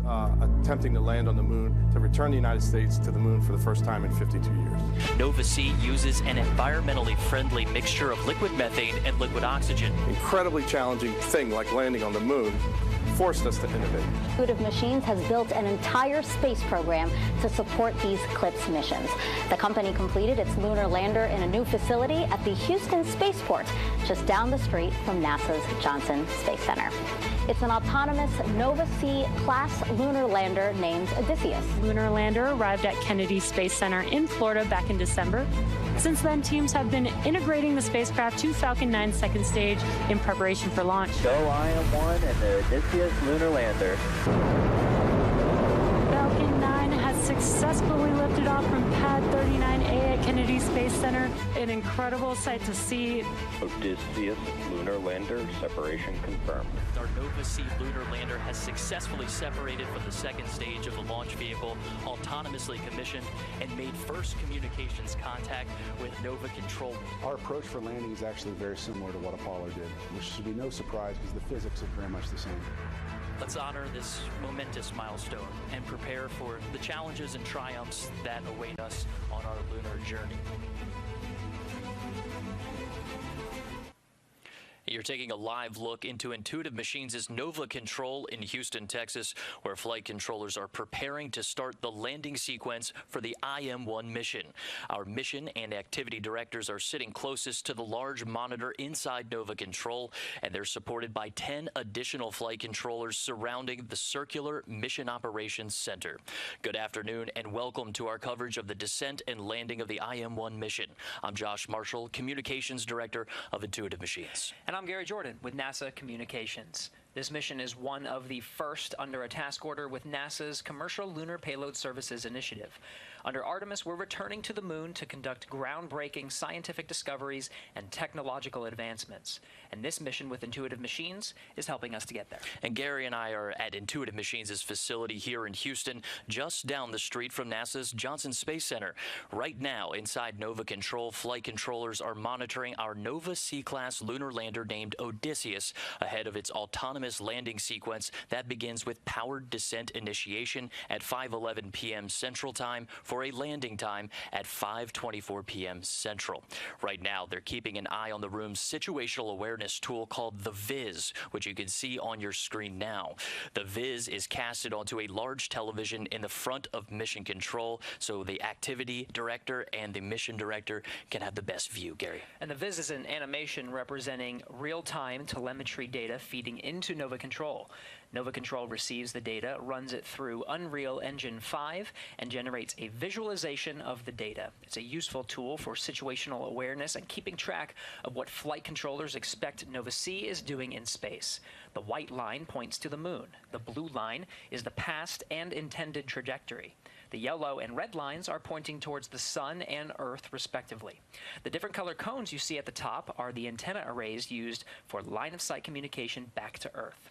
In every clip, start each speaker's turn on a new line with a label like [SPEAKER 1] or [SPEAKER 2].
[SPEAKER 1] machines attempting to land on the moon to return the United States to the moon for the first time in 52 years.
[SPEAKER 2] Nova C uses an environmentally friendly mixture of liquid methane and liquid oxygen.
[SPEAKER 1] Incredibly challenging thing like landing on the moon forced us to innovate.
[SPEAKER 3] Intuitive Machines has built an entire space program to support these CLIPS missions. The company completed its lunar lander in a new facility at the Houston Spaceport, just down the street from NASA's Johnson Space Center. It's an autonomous Nova C class lunar lander named Odysseus.
[SPEAKER 4] Lunar lander arrived at Kennedy Space Center in Florida back in December. Since then, teams have been integrating the spacecraft to Falcon 9's second stage in preparation for launch.
[SPEAKER 5] Go IM-1 and the Odysseus lunar lander.
[SPEAKER 4] Falcon 9 has successfully lifted off from Pad 39A at Kennedy Space Center. An incredible sight to see.
[SPEAKER 6] Odysseus lunar lander separation confirmed.
[SPEAKER 2] Our Nova C lunar lander has successfully separated from the second stage of the launch vehicle, autonomously commissioned, and made first communications contact with Nova Control.
[SPEAKER 7] Our approach for landing is actually very similar to what Apollo did, which should be no surprise because the physics are very much the same.
[SPEAKER 2] Let's honor this momentous milestone and prepare for the challenges and triumphs that await us on our lunar journey. You're taking a live look into Intuitive Machines' Nova Control in Houston, Texas, where flight controllers are preparing to start the landing sequence for the IM-1 mission. Our mission and activity directors are sitting closest to the large monitor inside Nova Control, and they're supported by 10 additional flight controllers surrounding the circular Mission Operations Center. Good afternoon and welcome to our coverage of the descent and landing of the IM-1 mission. I'm Josh Marshall, Communications Director of Intuitive Machines.
[SPEAKER 8] And I'm Gary Jordan with NASA Communications. This mission is one of the first under a task order with NASA's Commercial Lunar Payload Services Initiative. Under Artemis, we're returning to the moon to conduct groundbreaking scientific discoveries and technological advancements. And this mission with Intuitive Machines is helping us to get there.
[SPEAKER 2] And Gary and I are at Intuitive Machines' facility here in Houston, just down the street from NASA's Johnson Space Center. Right now, inside Nova Control, flight controllers are monitoring our Nova C-class lunar lander named Odysseus ahead of its autonomous landing sequence that begins with powered descent initiation at 5:11 p.m. Central Time for a landing time at 5:24 p.m. Central. Right now, they're keeping an eye on the room's situational awareness tool called the Viz, which you can see on your screen now. The Viz is casted onto a large television in the front of Mission Control, so the activity director and the mission director can have the best view, Gary.
[SPEAKER 8] And the Viz is an animation representing real-time telemetry data feeding into Nova Control. Nova Control receives the data, runs it through Unreal Engine 5, and generates a visualization of the data. It's a useful tool for situational awareness and keeping track of what flight controllers expect Nova C is doing in space. The white line points to the moon. The blue line is the past and intended trajectory. The yellow and red lines are pointing towards the sun and Earth, respectively. The different color cones you see at the top are the antenna arrays used for line-of-sight communication back to Earth.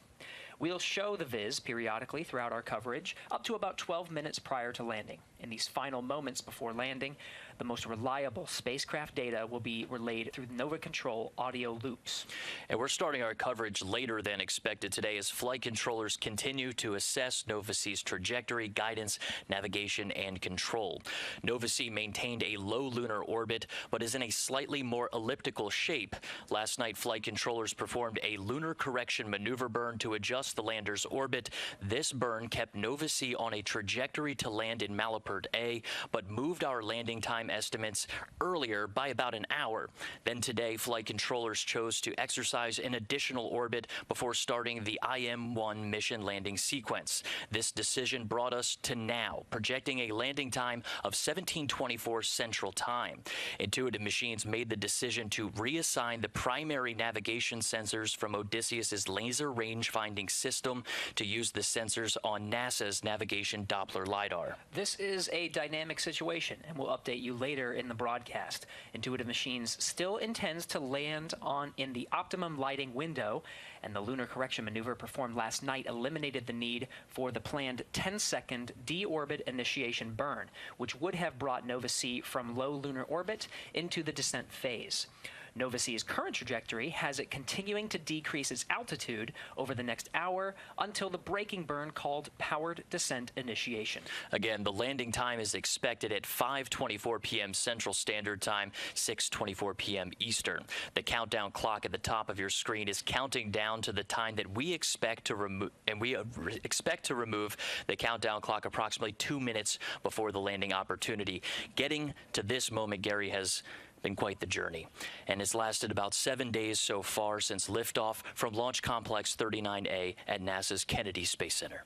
[SPEAKER 8] We'll show the Viz periodically throughout our coverage, up to about 12 minutes prior to landing. In these final moments before landing, the most reliable spacecraft data will be relayed through Nova Control audio loops.
[SPEAKER 2] And we're starting our coverage later than expected today as flight controllers continue to assess Nova C's trajectory, guidance, navigation, and control. Nova C maintained a low lunar orbit, but is in a slightly more elliptical shape. Last night, flight controllers performed a lunar correction maneuver burn to adjust the lander's orbit. This burn kept Nova C on a trajectory to land in Malapert A, but moved our landing time estimates earlier by about an hour. Then today, flight controllers chose to exercise an additional orbit before starting the IM-1 mission landing sequence. This decision brought us to now, projecting a landing time of 17:24 Central Time. Intuitive Machines made the decision to reassign the primary navigation sensors from Odysseus's laser range finding system to use the sensors on NASA's navigation Doppler LiDAR.
[SPEAKER 8] This is a dynamic situation, and we'll update you later in the broadcast. Intuitive Machines still intends to land in the optimum lighting window, and the lunar correction maneuver performed last night eliminated the need for the planned 10-second deorbit initiation burn, which would have brought Nova C from low lunar orbit into the descent phase. Nova-C's current trajectory has it continuing to decrease its altitude over the next hour until the braking burn called powered descent initiation.
[SPEAKER 2] Again, the landing time is expected at 5:24 p.m. Central Standard Time, 6:24 p.m. Eastern. The countdown clock at the top of your screen is counting down to the time that we expect to remove, and we expect to remove the countdown clock approximately 2 minutes before the landing opportunity. Getting to this moment, Gary, has been quite the journey, and it's lasted about 7 days so far since liftoff from Launch Complex 39A at NASA's Kennedy Space Center.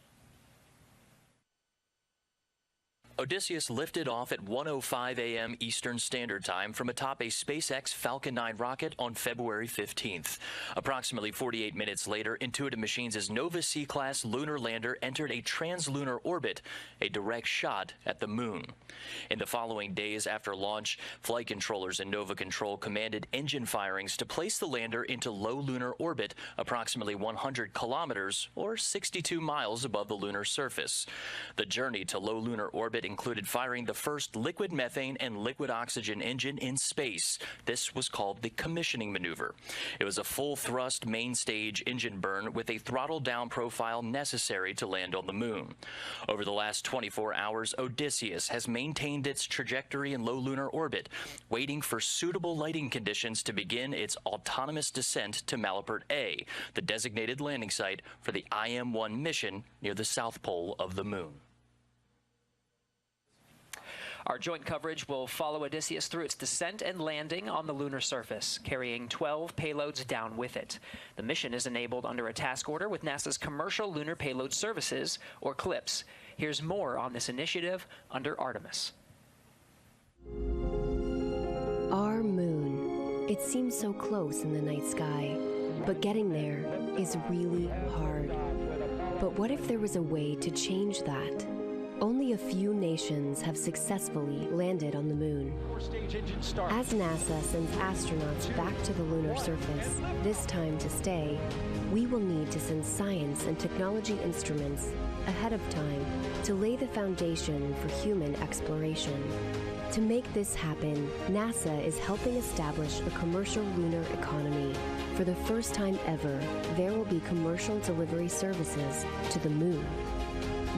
[SPEAKER 2] Odysseus lifted off at 1:05 a.m. Eastern Standard Time from atop a SpaceX Falcon 9 rocket on February 15th. Approximately 48 minutes later, Intuitive Machines' Nova C-class lunar lander entered a translunar orbit, a direct shot at the moon. In the following days after launch, flight controllers in Nova Control commanded engine firings to place the lander into low lunar orbit, approximately 100 kilometers or 62 miles above the lunar surface. The journey to low lunar orbit included firing the first liquid methane and liquid oxygen engine in space. This was called the commissioning maneuver. It was a full-thrust main stage engine burn with a throttle-down profile necessary to land on the moon. Over the last 24 hours, Odysseus has maintained its trajectory in low lunar orbit, waiting for suitable lighting conditions to begin its autonomous descent to Malapert A, the designated landing site for the IM-1 mission near the south pole of the moon.
[SPEAKER 8] Our joint coverage will follow Odysseus through its descent and landing on the lunar surface, carrying 12 payloads down with it. The mission is enabled under a task order with NASA's Commercial Lunar Payload Services, or CLPS. Here's more on this initiative under Artemis.
[SPEAKER 9] Our moon. It seems so close in the night sky, but getting there is really hard. But what if there was a way to change that? Only a few nations have successfully landed on the moon. As NASA sends astronauts back to the lunar surface, this time to stay, we will need to send science and technology instruments ahead of time to lay the foundation for human exploration. To make this happen, NASA is helping establish a commercial lunar economy. For the first time ever, there will be commercial delivery services to the moon.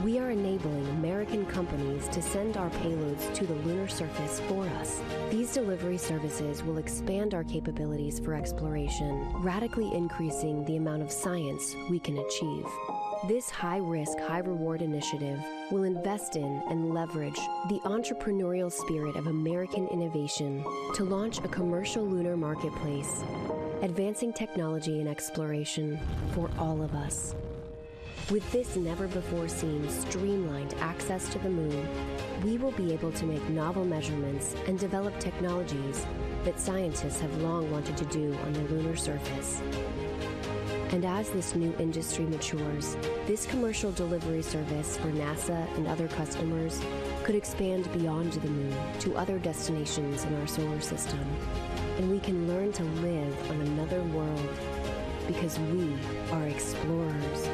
[SPEAKER 9] We are enabling American companies to send our payloads to the lunar surface for us. These delivery services will expand our capabilities for exploration, radically increasing the amount of science we can achieve. This high-risk, high-reward initiative will invest in and leverage the entrepreneurial spirit of American innovation to launch a commercial lunar marketplace, advancing technology and exploration for all of us. With this never-before-seen streamlined access to the moon, we will be able to make novel measurements and develop technologies that scientists have long wanted to do on the lunar surface. And as this new industry matures, this commercial delivery service for NASA and other customers could expand beyond the moon to other destinations in our solar system. And we can learn to live on another world because we are explorers.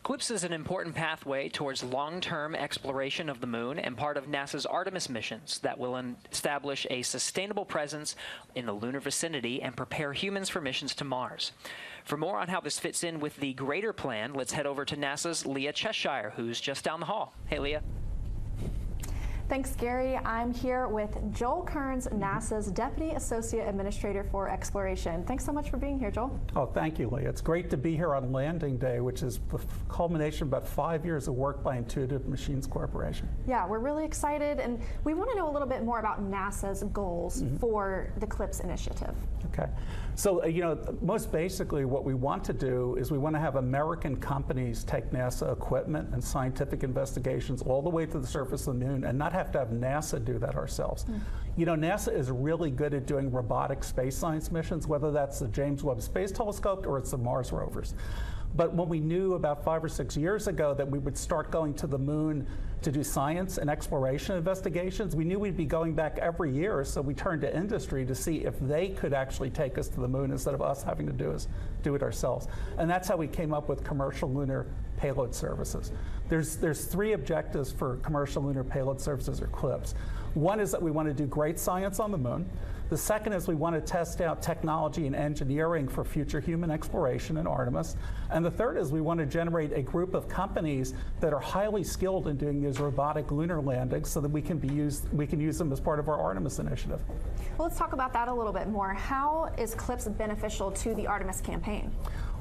[SPEAKER 8] CLPS is an important pathway towards long-term exploration of the moon and part of NASA's Artemis missions that will establish a sustainable presence in the lunar vicinity and prepare humans for missions to Mars. For more on how this fits in with the greater plan, let's head over to NASA's Leah Cheshire, who's just down the hall. Hey, Leah.
[SPEAKER 10] Thanks, Gary. I'm here with Joel Kearns, NASA's Deputy Associate Administrator for Exploration. Thanks so much for being here, Joel.
[SPEAKER 11] Oh, thank you, Leah. It's great to be here on Landing Day, which is the culmination of about 5 years of work by Intuitive Machines Corporation.
[SPEAKER 10] Yeah, we're really excited, and we want to know a little bit more about NASA's goals for the CLPS initiative.
[SPEAKER 11] Okay. So, most basically what we want to do is we want to have American companies take NASA equipment and scientific investigations all the way to the surface of the moon and not have to have NASA do that ourselves. NASA is really good at doing robotic space science missions, whether that's the James Webb Space Telescope or it's the Mars rovers. But when we knew about 5 or 6 years ago that we would start going to the moon to do science and exploration investigations, we knew we'd be going back every year, so we turned to industry to see if they could actually take us to the moon instead of us having to do it ourselves. And that's how we came up with Commercial Lunar payload services. There's three objectives for commercial lunar payload services, or CLPS. One is that we want to do great science on the moon. The second is we want to test out technology and engineering for future human exploration in Artemis. And the third is we want to generate a group of companies that are highly skilled in doing these robotic lunar landings so that we can use them as part of our Artemis initiative.
[SPEAKER 10] Well, let's talk about that a little bit more. How is CLPS beneficial to the Artemis campaign?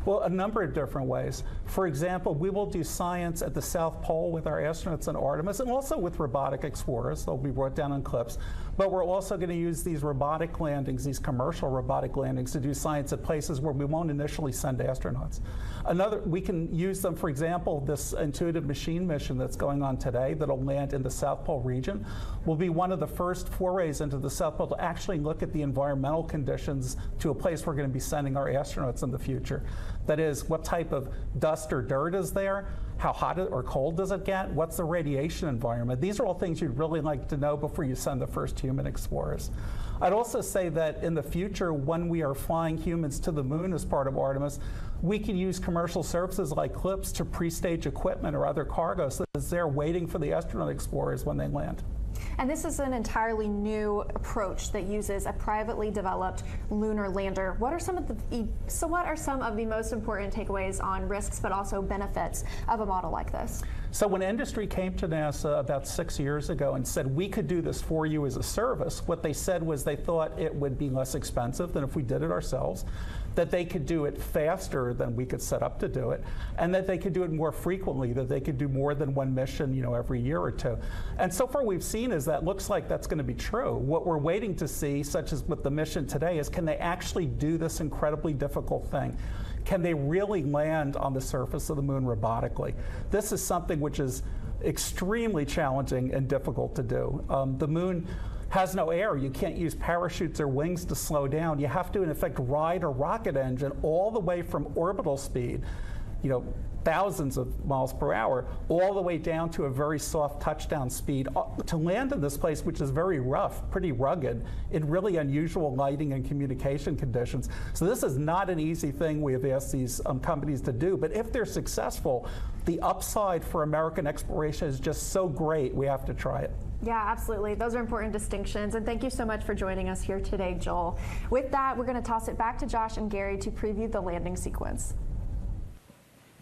[SPEAKER 11] Well, a number of different ways. For example, we will do science at the South Pole with our astronauts in Artemis, and also with robotic explorers. They'll be brought down on CLPS. But we're also going to use these robotic landings, these commercial robotic landings, to do science at places where we won't initially send astronauts. We can use them, for example, this intuitive machine mission that's going on today that'll land in the South Pole region will be one of the first forays into the South Pole to actually look at the environmental conditions to a place we're going to be sending our astronauts in the future. That is, what type of dust or dirt is there? How hot or cold does it get? What's the radiation environment? These are all things you'd really like to know before you send the first human explorers. I'd also say that in the future, when we are flying humans to the moon as part of Artemis, we can use commercial services like CLPS to pre-stage equipment or other cargo so that they're waiting for the astronaut explorers when they land.
[SPEAKER 10] And this is an entirely new approach that uses a privately developed lunar lander. What are some of the most important takeaways on risks but also benefits of a model like this?
[SPEAKER 11] So when industry came to NASA about 6 years ago and said, we could do this for you as a service, what they said was they thought it would be less expensive than if we did it ourselves, that they could do it faster than we could set up to do it, and that they could do it more frequently, that they could do more than one mission, every year or two. And so far we've seen is that looks like that's going to be true. What we're waiting to see, such as with the mission today, is can they actually do this incredibly difficult thing? Can they really land on the surface of the moon robotically? This is something which is extremely challenging and difficult to do. The moon has no air. You can't use parachutes or wings to slow down. You have to, in effect, ride a rocket engine all the way from orbital speed, thousands of miles per hour, all the way down to a very soft touchdown speed to land in this place, which is very rough, pretty rugged, in really unusual lighting and communication conditions. So this is not an easy thing we have asked these companies to do, but if they're successful, the upside for American exploration is just so great, we have to try it.
[SPEAKER 10] Yeah, absolutely. Those are important distinctions. And thank you so much for joining us here today, Joel. With that, we're going to toss it back to Josh and Gary to preview the landing sequence.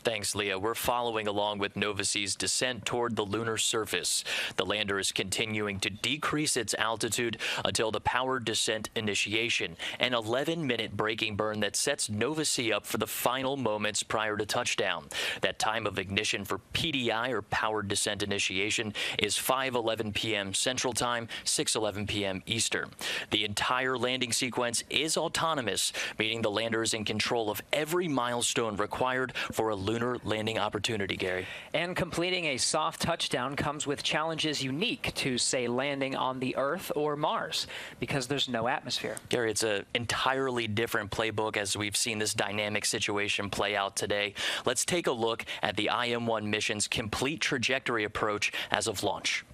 [SPEAKER 2] Thanks, Leah. We're following along with Nova-C's descent toward the lunar surface. The lander is continuing to decrease its altitude until the powered descent initiation, an 11-minute braking burn that sets Nova-C up for the final moments prior to touchdown. That time of ignition for PDI, or powered descent initiation, is 5:11 p.m. Central Time, 6:11 p.m. Eastern. The entire landing sequence is autonomous, meaning the lander is in control of every milestone required for a lunar landing opportunity, Gary.
[SPEAKER 8] And completing a soft touchdown comes with challenges unique to, say, landing on the Earth or Mars, because there's no atmosphere.
[SPEAKER 2] Gary, it's an entirely different playbook as we've seen this dynamic situation play out today. Let's take a look at the IM-1 mission's complete trajectory approach as of launch.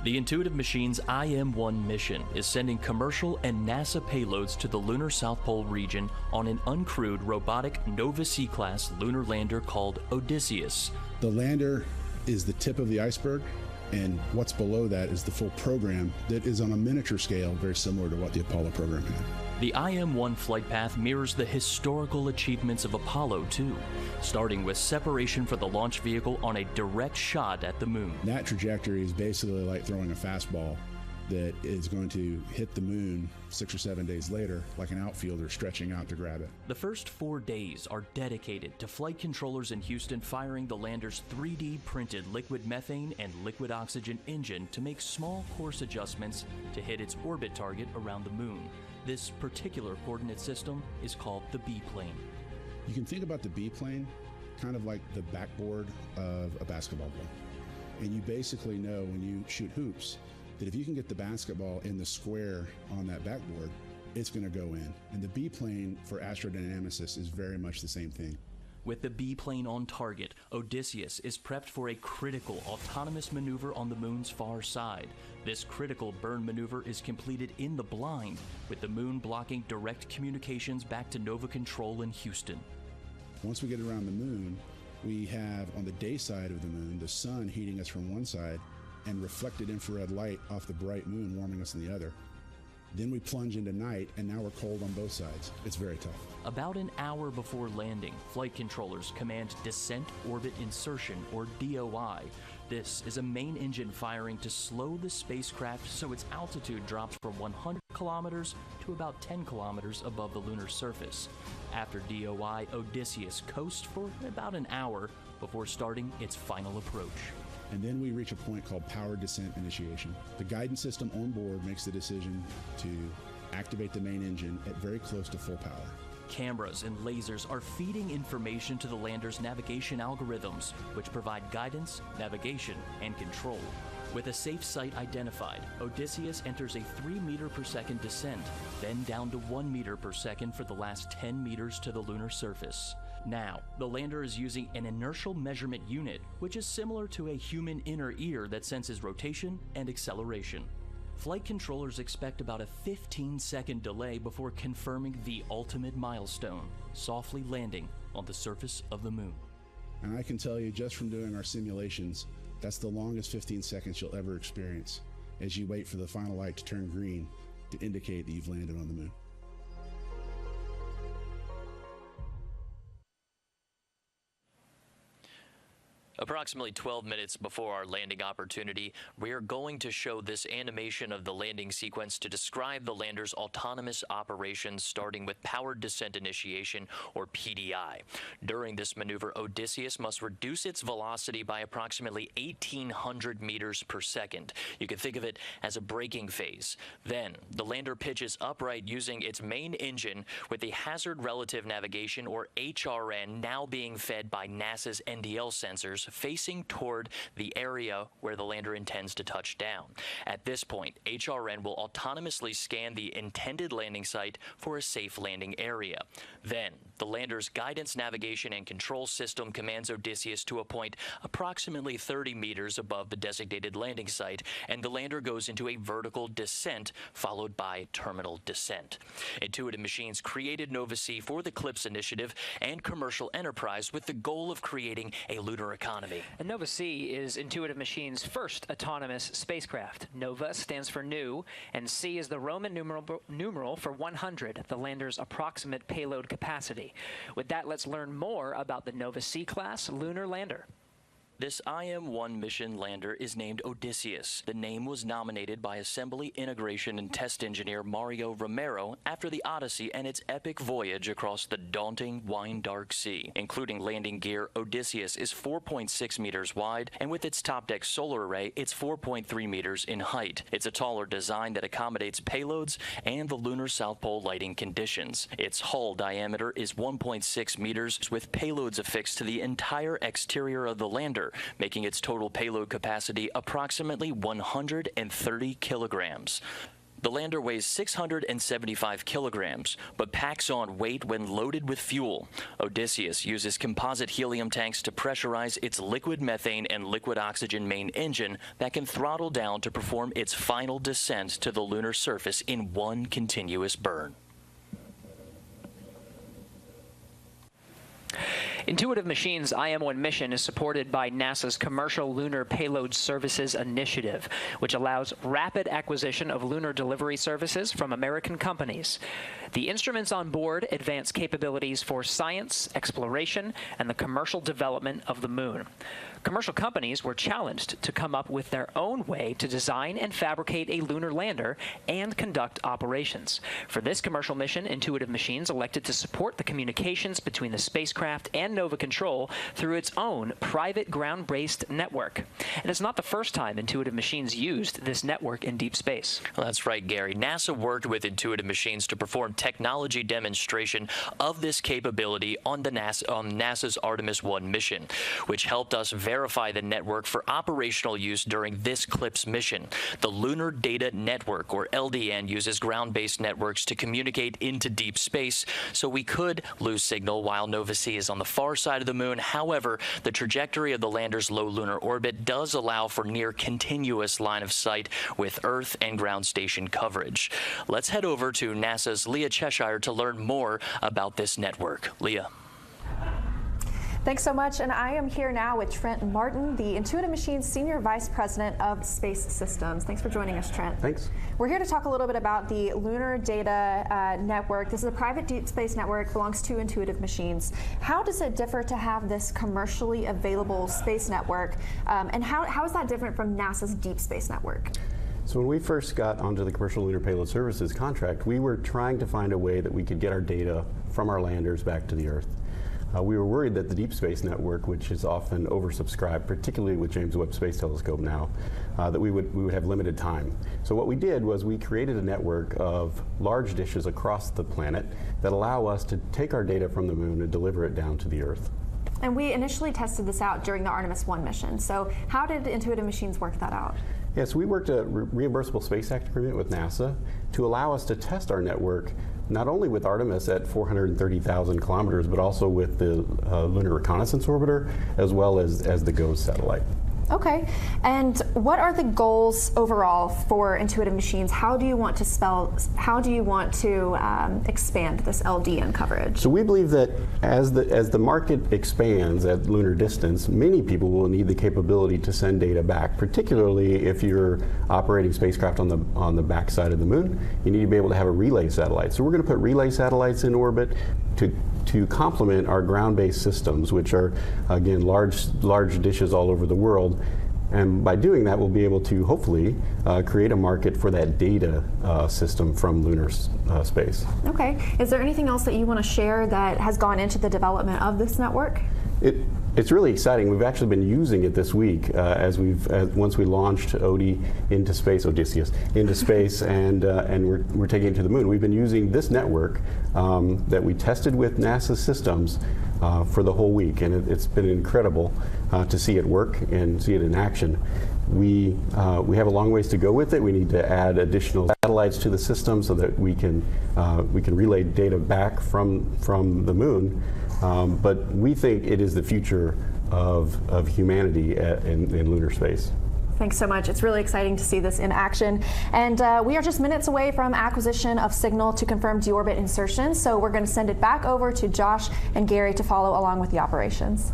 [SPEAKER 2] The Intuitive Machines IM-1 mission is sending commercial and NASA payloads to the lunar South Pole region on an uncrewed robotic Nova-C-class lunar lander called Odysseus.
[SPEAKER 7] The lander is the tip of the iceberg, and what's below that is the full program that is on a miniature scale, very similar to what the Apollo program had.
[SPEAKER 2] The IM-1 flight path mirrors the historical achievements of Apollo 2, starting with separation for the launch vehicle on a direct shot at the moon.
[SPEAKER 7] That trajectory is basically like throwing a fastball that is going to hit the moon 6 or 7 days later, like an outfielder stretching out to grab it.
[SPEAKER 2] The first 4 days are dedicated to flight controllers in Houston firing the lander's 3D printed liquid methane and liquid oxygen engine to make small course adjustments to hit its orbit target around the moon. This particular coordinate system is called the B-plane.
[SPEAKER 7] You can think about the B-plane kind of like the backboard of a basketball ball. And you basically know when you shoot hoops that if you can get the basketball in the square on that backboard, it's going to go in. And the B-plane for astrodynamicists is very much the same thing.
[SPEAKER 2] With the B-plane on target, Odysseus is prepped for a critical autonomous maneuver on the moon's far side. This critical burn maneuver is completed in the blind, with the moon blocking direct communications back to Nova Control in Houston.
[SPEAKER 7] Once we get around the moon, we have on the day side of the moon, the sun heating us from one side and reflected infrared light off the bright moon warming us on the other. Then we plunge into night, and now we're cold on both sides. It's very tough.
[SPEAKER 2] About an hour before landing, flight controllers command Descent Orbit Insertion, or DOI. This is a main engine firing to slow the spacecraft so its altitude drops from 100 kilometers to about 10 kilometers above the lunar surface. After DOI, Odysseus coasts for about an hour before starting its final approach.
[SPEAKER 7] And then we reach a point called powered descent initiation. The guidance system on board makes the decision to activate the main engine at very close to full power.
[SPEAKER 2] Cameras and lasers are feeding information to the lander's navigation algorithms, which provide guidance, navigation, and control. With a safe site identified, Odysseus enters a 3 meter per second descent, then down to 1 meter per second for the last 10 meters to the lunar surface. Now, the lander is using an inertial measurement unit, which is similar to a human inner ear that senses rotation and acceleration. Flight controllers expect about a 15-second delay before confirming the ultimate milestone, softly landing on the surface of the moon.
[SPEAKER 7] And I can tell you just from doing our simulations, that's the longest 15 seconds you'll ever experience as you wait for the final light to turn green to indicate that you've landed on the moon.
[SPEAKER 2] Approximately 12 minutes before our landing opportunity, we are going to show this animation of the landing sequence to describe the lander's autonomous operations, starting with powered descent initiation, or PDI. During this maneuver, Odysseus must reduce its velocity by approximately 1,800 meters per second. You can think of it as a braking phase. Then, the lander pitches upright using its main engine with the hazard relative navigation, or HRN, now being fed by NASA's NDL sensors, facing toward the area where the lander intends to touch down. At this point, HRN will autonomously scan the intended landing site for a safe landing area. Then, the lander's guidance, navigation, and control system commands Odysseus to a point approximately 30 meters above the designated landing site, and the lander goes into a vertical descent followed by terminal descent. Intuitive Machines created Nova-C for the CLIPS initiative and commercial enterprise with the goal of creating a lunar economy.
[SPEAKER 8] And Nova-C is Intuitive Machines' first autonomous spacecraft. Nova stands for new, and C is the Roman numeral for 100, the lander's approximate payload capacity. With that, let's learn more about the Nova-C class lunar lander.
[SPEAKER 2] This IM-1 mission lander is named Odysseus. The name was nominated by assembly, integration, and test engineer Mario Romero after the Odyssey and its epic voyage across the daunting, wine-dark sea. Including landing gear, Odysseus is 4.6 meters wide, and with its top deck solar array, it's 4.3 meters in height. It's a taller design that accommodates payloads and the lunar South Pole lighting conditions. Its hull diameter is 1.6 meters, with payloads affixed to the entire exterior of the lander, making its total payload capacity approximately 130 kilograms. The lander weighs 675 kilograms, but packs on weight when loaded with fuel. Odysseus uses composite helium tanks to pressurize its liquid methane and liquid oxygen main engine that can throttle down to perform its final descent to the lunar surface in one continuous burn.
[SPEAKER 8] Intuitive Machines' IM-1 mission is supported by NASA's Commercial Lunar Payload Services Initiative, which allows rapid acquisition of lunar delivery services from American companies. The instruments on board advance capabilities for science, exploration, and the commercial development of the moon. Commercial companies were challenged to come up with their own way to design and fabricate a lunar lander and conduct operations. For this commercial mission, Intuitive Machines elected to support the communications between the spacecraft and Nova Control through its own private ground-based network. And it's not the first time Intuitive Machines used this network in deep space.
[SPEAKER 2] Well, that's right, Gary. NASA worked with Intuitive Machines to perform technology demonstration of this capability on NASA's Artemis 1 mission, which helped us verify the network for operational use during this CLIPS mission. The Lunar Data Network, or LDN, uses ground-based networks to communicate into deep space, so we could lose signal while Nova-C is on the far side of the moon. However, the trajectory of the lander's low lunar orbit does allow for near continuous line of sight with Earth and ground station coverage. Let's head over to NASA's Leah Cheshire to learn more about this network. Leah.
[SPEAKER 10] Thanks so much. And I am here now with Trent Martin, the Intuitive Machines Senior Vice President of Space Systems. Thanks for joining us, Trent.
[SPEAKER 12] Thanks.
[SPEAKER 10] We're here to talk a little bit about the Lunar Data Network. This is a private deep space network, belongs to Intuitive Machines. How does it differ to have this commercially available space network? And how is that different from NASA's Deep Space Network?
[SPEAKER 12] So when we first got onto the Commercial Lunar Payload Services contract, we were trying to find a way that we could get our data from our landers back to the Earth. We were worried that the Deep Space Network, which is often oversubscribed, particularly with James Webb Space Telescope now, that we would have limited time. So what we did was we created a network of large dishes across the planet that allow us to take our data from the moon and deliver it down to the Earth.
[SPEAKER 10] And we initially tested this out during the Artemis 1 mission. So how did Intuitive Machines work that out?
[SPEAKER 12] Yes, we worked a reimbursable Space Act agreement with NASA to allow us to test our network not only with Artemis at 430,000 kilometers, but also with the Lunar Reconnaissance Orbiter, as well as the GOES satellite.
[SPEAKER 10] Okay, and what are the goals overall for Intuitive Machines? How do you want to expand this LDN coverage?
[SPEAKER 12] So we believe that as the market expands at lunar distance, many people will need the capability to send data back, particularly if you're operating spacecraft on the backside of the moon. You need to be able to have a relay satellite. So we're going to put relay satellites in orbit to complement our ground-based systems, which are, again, large dishes all over the world. And by doing that, we'll be able to hopefully create a market for that data system from lunar space. Okay.
[SPEAKER 10] Is there anything else that you want to share that has gone into the development of this network?
[SPEAKER 12] It's really exciting. We've actually been using it this week once we launched Odysseus into space, and we're taking it to the moon. We've been using this network that we tested with NASA systems for the whole week, and it's been incredible to see it work and see it in action. We have a long ways to go with it. We need to add additional satellites to the system so that we can relay data back from the moon. But we think it is the future of humanity in lunar space.
[SPEAKER 10] Thanks so much. It's really exciting to see this in action. And we are just minutes away from acquisition of signal to confirm deorbit insertion. So we're going to send it back over to Josh and Gary to follow along with the operations.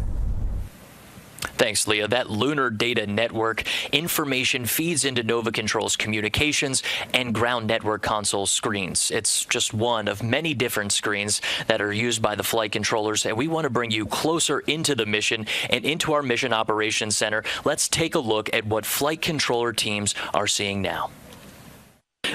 [SPEAKER 2] Thanks, Leah. That Lunar Data Network information feeds into Nova Control's communications and ground network console screens. It's just one of many different screens that are used by the flight controllers, and we want to bring you closer into the mission and into our Mission Operations Center. Let's take a look at what flight controller teams are seeing now.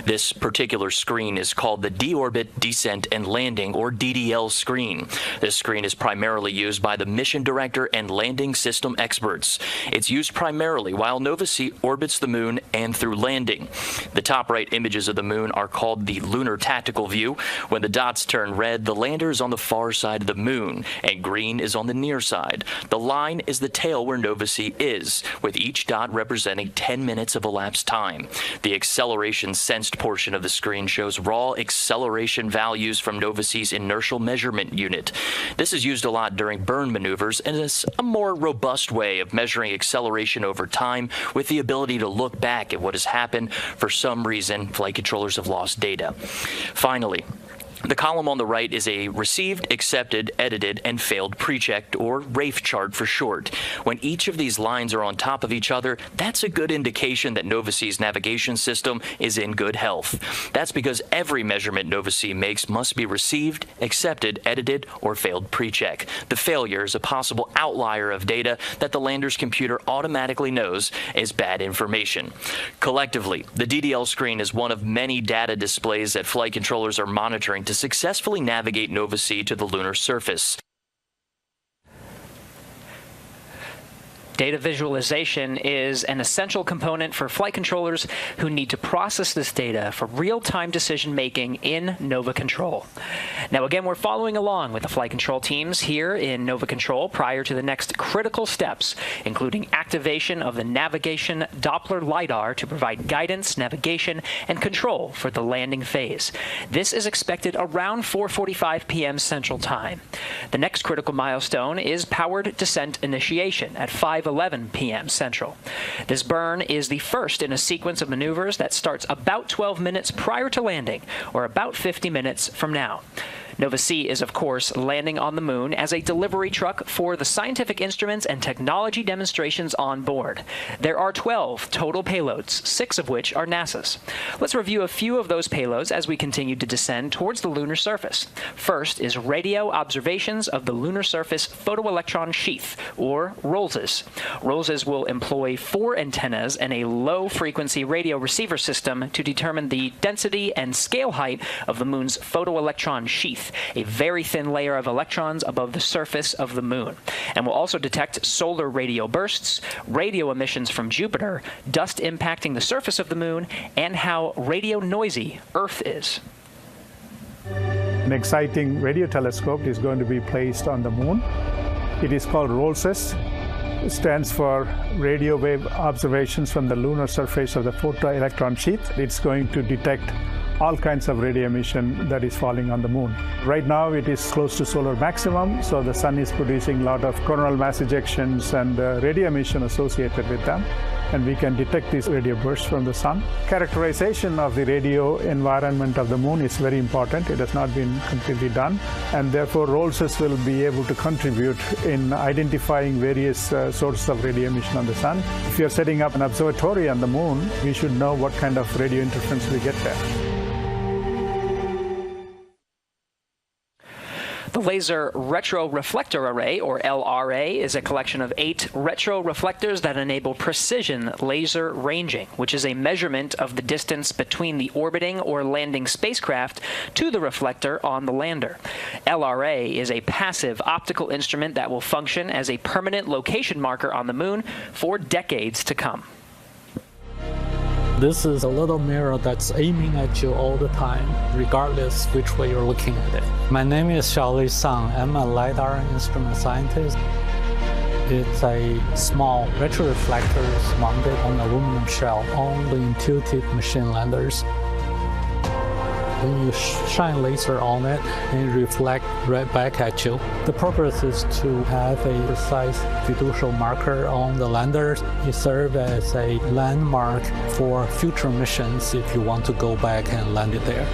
[SPEAKER 2] This particular screen is called the Deorbit Descent and Landing, or DDL screen. This screen is primarily used by the mission director and landing system experts. It's used primarily while Nova-C orbits the moon and through landing. The top right images of the moon are called the lunar tactical view. When the dots turn red, the lander is on the far side of the moon, and green is on the near side. The line is the tail where Nova-C is, with each dot representing 10 minutes of elapsed time. The acceleration sensed portion of the screen shows raw acceleration values from Nova-C's inertial measurement unit. This is used a lot during burn maneuvers and is a more robust way of measuring acceleration over time with the ability to look back at what has happened. For some reason, flight controllers have lost data. Finally, the column on the right is a received, accepted, edited, and failed pre-checked, or RAFE chart for short. When each of these lines are on top of each other, that's a good indication that Nova-C's navigation system is in good health. That's because every measurement Nova-C makes must be received, accepted, edited, or failed pre-check. The failure is a possible outlier of data that the lander's computer automatically knows is bad information. Collectively, the DDL screen is one of many data displays that flight controllers are monitoring to successfully navigate Nova-C to the lunar surface.
[SPEAKER 8] Data visualization is an essential component for flight controllers who need to process this data for real-time decision-making in Nova Control. Now, again, we're following along with the flight control teams here in Nova Control prior to the next critical steps, including activation of the navigation Doppler LiDAR to provide guidance, navigation, and control for the landing phase. This is expected around 4:45 p.m. Central Time. The next critical milestone is powered descent initiation at 5:11 p.m. Central. This burn is the first in a sequence of maneuvers that starts about 12 minutes prior to landing, or about 50 minutes from now. Nova-C is, of course, landing on the moon as a delivery truck for the scientific instruments and technology demonstrations on board. There are 12 total payloads, 6 of which are NASA's. Let's review a few of those payloads as we continue to descend towards the lunar surface. First is radio observations of the lunar surface photoelectron sheath, or ROLSES. ROLSES will employ 4 antennas and a low-frequency radio receiver system to determine the density and scale height of the moon's photoelectron sheath, a very thin layer of electrons above the surface of the moon, and will also detect solar radio bursts, radio emissions from Jupiter, dust impacting the surface of the moon, and how radio noisy Earth is.
[SPEAKER 13] An exciting radio telescope is going to be placed on the moon. It is called ROLSES. It stands for Radio Wave Observations from the Lunar Surface of the Photoelectron Sheath. It's going to detect all kinds of radio emission that is falling on the moon. Right now it is close to solar maximum, so the sun is producing a lot of coronal mass ejections and radio emission associated with them. And we can detect these radio bursts from the sun. Characterization of the radio environment of the moon is very important. It has not been completely done, and therefore ROLSES will be able to contribute in identifying various sources of radio emission on the sun. If you're setting up an observatory on the moon, we should know what kind of radio interference we get there.
[SPEAKER 8] The Laser Retroreflector Array, or LRA, is a collection of 8 retroreflectors that enable precision laser ranging, which is a measurement of the distance between the orbiting or landing spacecraft to the reflector on the lander. LRA is a passive optical instrument that will function as a permanent location marker on the moon for decades to come.
[SPEAKER 14] This is a little mirror that's aiming at you all the time, regardless which way you're looking at it. My name is Xiaoli Sang. I'm a LiDAR instrument scientist. It's a small retroreflector mounted on aluminum shell on the intuitive machine landers. When you shine laser on it, it reflects right back at you. The purpose is to have a precise fiducial marker on the landers. It serves as a landmark for future missions if you want to go back and land it there.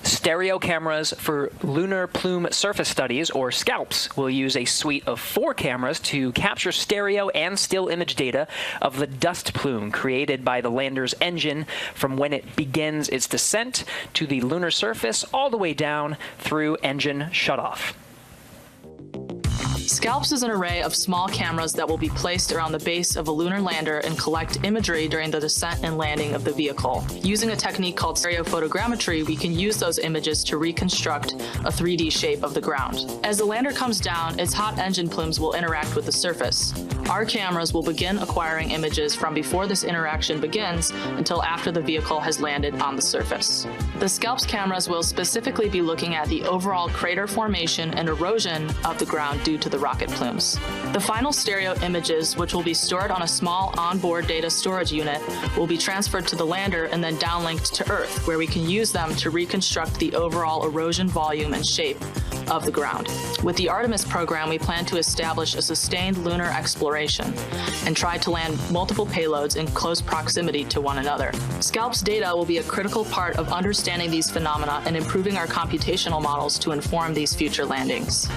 [SPEAKER 8] Stereo cameras for lunar plume surface studies, or SCALPs, will use a suite of 4 cameras to capture stereo and still image data of the dust plume created by the lander's engine from when it begins its descent to the lunar surface all the way down through engine shutoff.
[SPEAKER 15] SCALPs is an array of small cameras that will be placed around the base of a lunar lander and collect imagery during the descent and landing of the vehicle. Using a technique called stereophotogrammetry, we can use those images to reconstruct a 3D shape of the ground. As the lander comes down, its hot engine plumes will interact with the surface. Our cameras will begin acquiring images from before this interaction begins until after the vehicle has landed on the surface. The SCALPs cameras will specifically be looking at the overall crater formation and erosion of the ground due to the rocket plumes. The final stereo images, which will be stored on a small onboard data storage unit, will be transferred to the lander and then downlinked to Earth, where we can use them to reconstruct the overall erosion volume and shape of the ground. With the Artemis program, we plan to establish a sustained lunar exploration and try to land multiple payloads in close proximity to one another. SCALPs data will be a critical part of understanding these phenomena and improving our computational models to inform these future landings.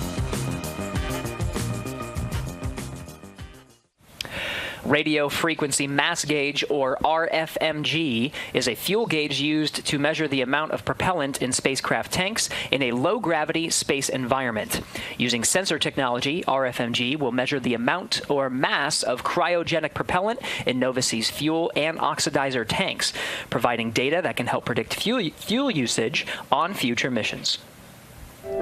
[SPEAKER 8] Radio Frequency Mass Gauge, or RFMG, is a fuel gauge used to measure the amount of propellant in spacecraft tanks in a low-gravity space environment. Using sensor technology, RFMG will measure the amount or mass of cryogenic propellant in Nova-C's fuel and oxidizer tanks, providing data that can help predict fuel usage on future missions.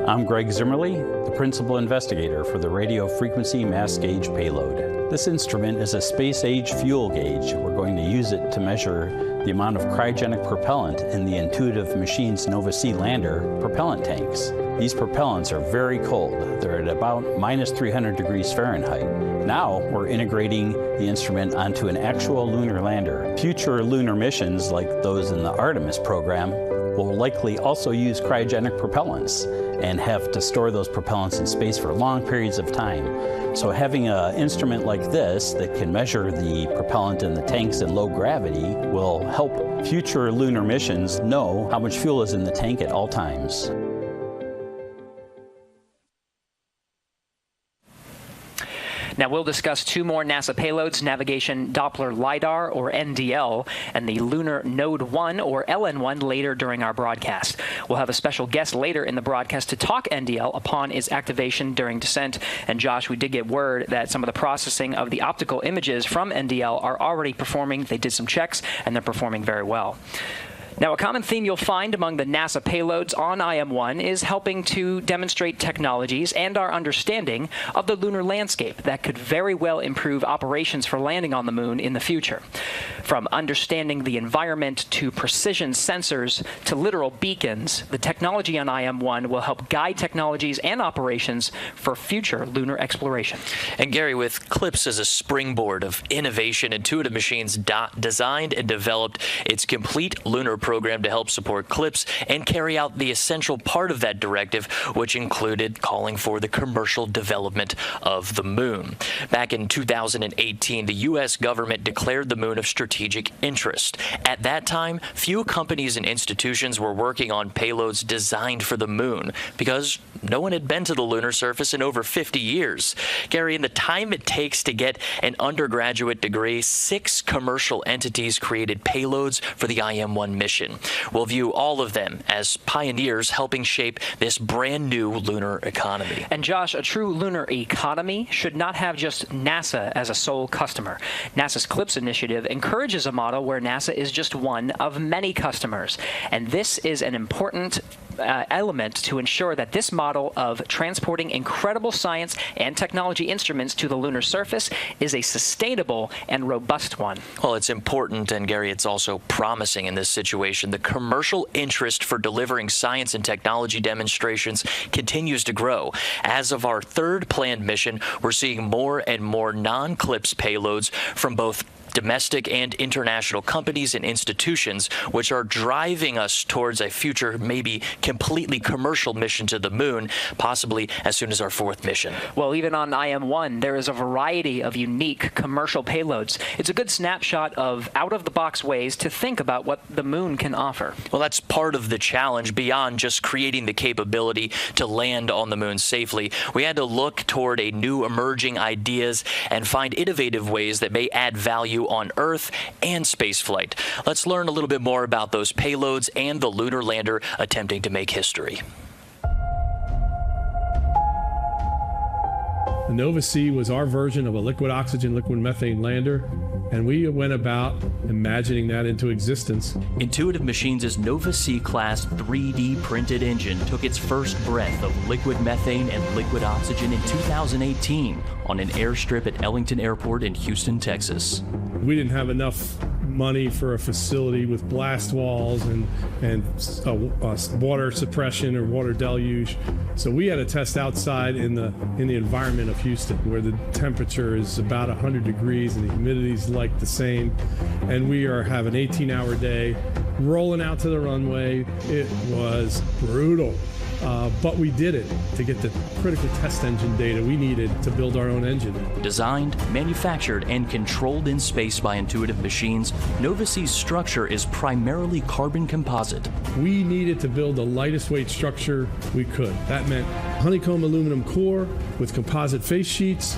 [SPEAKER 16] I'm Greg Zimmerly, the principal investigator for the Radio Frequency Mass Gauge payload. This instrument is a space-age fuel gauge. We're going to use it to measure the amount of cryogenic propellant in the Intuitive Machines Nova-C lander propellant tanks. These propellants are very cold. They're at about -300 degrees Fahrenheit. Now we're integrating the instrument onto an actual lunar lander. Future lunar missions, like those in the Artemis program, will likely also use cryogenic propellants. and have to store those propellants in space for long periods of time. So having an instrument like this that can measure the propellant in the tanks in low gravity will help future lunar missions know how much fuel is in the tank at all times.
[SPEAKER 8] Now we'll discuss two more NASA payloads, Navigation Doppler LiDAR, or NDL, and the Lunar Node 1, or LN1, later during our broadcast. We'll have a special guest later in the broadcast to talk NDL upon its activation during descent. And Josh, we did get word that some of the processing of the optical images from NDL are already performing. They did some checks, and they're performing very well. Now, a common theme you'll find among the NASA payloads on IM-1 is helping to demonstrate technologies and our understanding of the lunar landscape that could very well improve operations for landing on the moon in the future. From understanding the environment to precision sensors to literal beacons, the technology on IM-1 will help guide technologies and operations for future lunar exploration.
[SPEAKER 2] And Gary, with CLIPS as a springboard of innovation, Intuitive Machines designed and developed its complete lunar program to help support CLIPS and carry out the essential part of that directive, which included calling for the commercial development of the moon. Back in 2018, the U.S. government declared the moon of strategic interest. At that time, few companies and institutions were working on payloads designed for the moon because no one had been to the lunar surface in over 50 years. Gary, in the time it takes to get an undergraduate degree, 6 commercial entities created payloads for the IM-1 mission. We'll view all of them as pioneers helping shape this brand new lunar economy.
[SPEAKER 8] And Josh, a true lunar economy should not have just NASA as a sole customer. NASA's CLIPS initiative encourages a model where NASA is just one of many customers. And this is an important element to ensure that this model of transporting incredible science and technology instruments to the lunar surface is a sustainable and robust one.
[SPEAKER 2] Well, it's important, and Gary, it's also promising in this situation. The commercial interest for delivering science and technology demonstrations continues to grow. As of our third planned mission, we're seeing more and more non-CLIPS payloads from both domestic and international companies and institutions, which are driving us towards a future, maybe completely commercial mission to the moon, possibly as soon as our 4th mission.
[SPEAKER 8] Well, even on IM-1, there is a variety of unique commercial payloads. It's a good snapshot of out-of-the-box ways to think about what the moon can offer.
[SPEAKER 2] Well, that's part of the challenge. Beyond just creating the capability to land on the moon safely, we had to look toward a new emerging ideas and find innovative ways that may add value on Earth and spaceflight. Let's learn a little bit more about those payloads and the lunar lander attempting to make history.
[SPEAKER 17] The Nova C was our version of a liquid oxygen, liquid methane lander, and we went about imagining that into existence.
[SPEAKER 2] Intuitive Machines' Nova C class 3D printed engine took its first breath of liquid methane and liquid oxygen in 2018 on an airstrip at Ellington Airport in Houston, Texas.
[SPEAKER 17] We didn't have enough money for a facility with blast walls and water suppression or water deluge, so we had to test outside in the environment of Houston, where the temperature is about 100 degrees and the humidity is like the same, and we have an 18-hour day rolling out to the runway. It was brutal. But we did it to get the critical test engine data we needed to build our own engine.
[SPEAKER 2] Designed, manufactured, and controlled in space by Intuitive Machines, Nova C's structure is primarily carbon composite.
[SPEAKER 17] We needed to build the lightest weight structure we could. That meant honeycomb aluminum core with composite face sheets,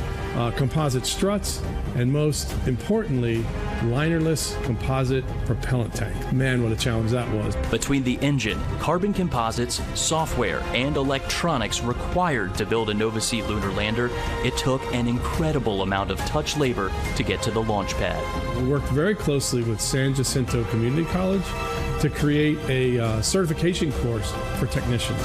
[SPEAKER 17] composite struts, and most importantly, linerless composite propellant tank. Man, what a challenge that was.
[SPEAKER 2] Between the engine, carbon composites, software, and electronics required to build a Nova C lunar lander, it took an incredible amount of touch labor to get to the launch pad.
[SPEAKER 17] We worked very closely with San Jacinto Community College to create a certification course for technicians,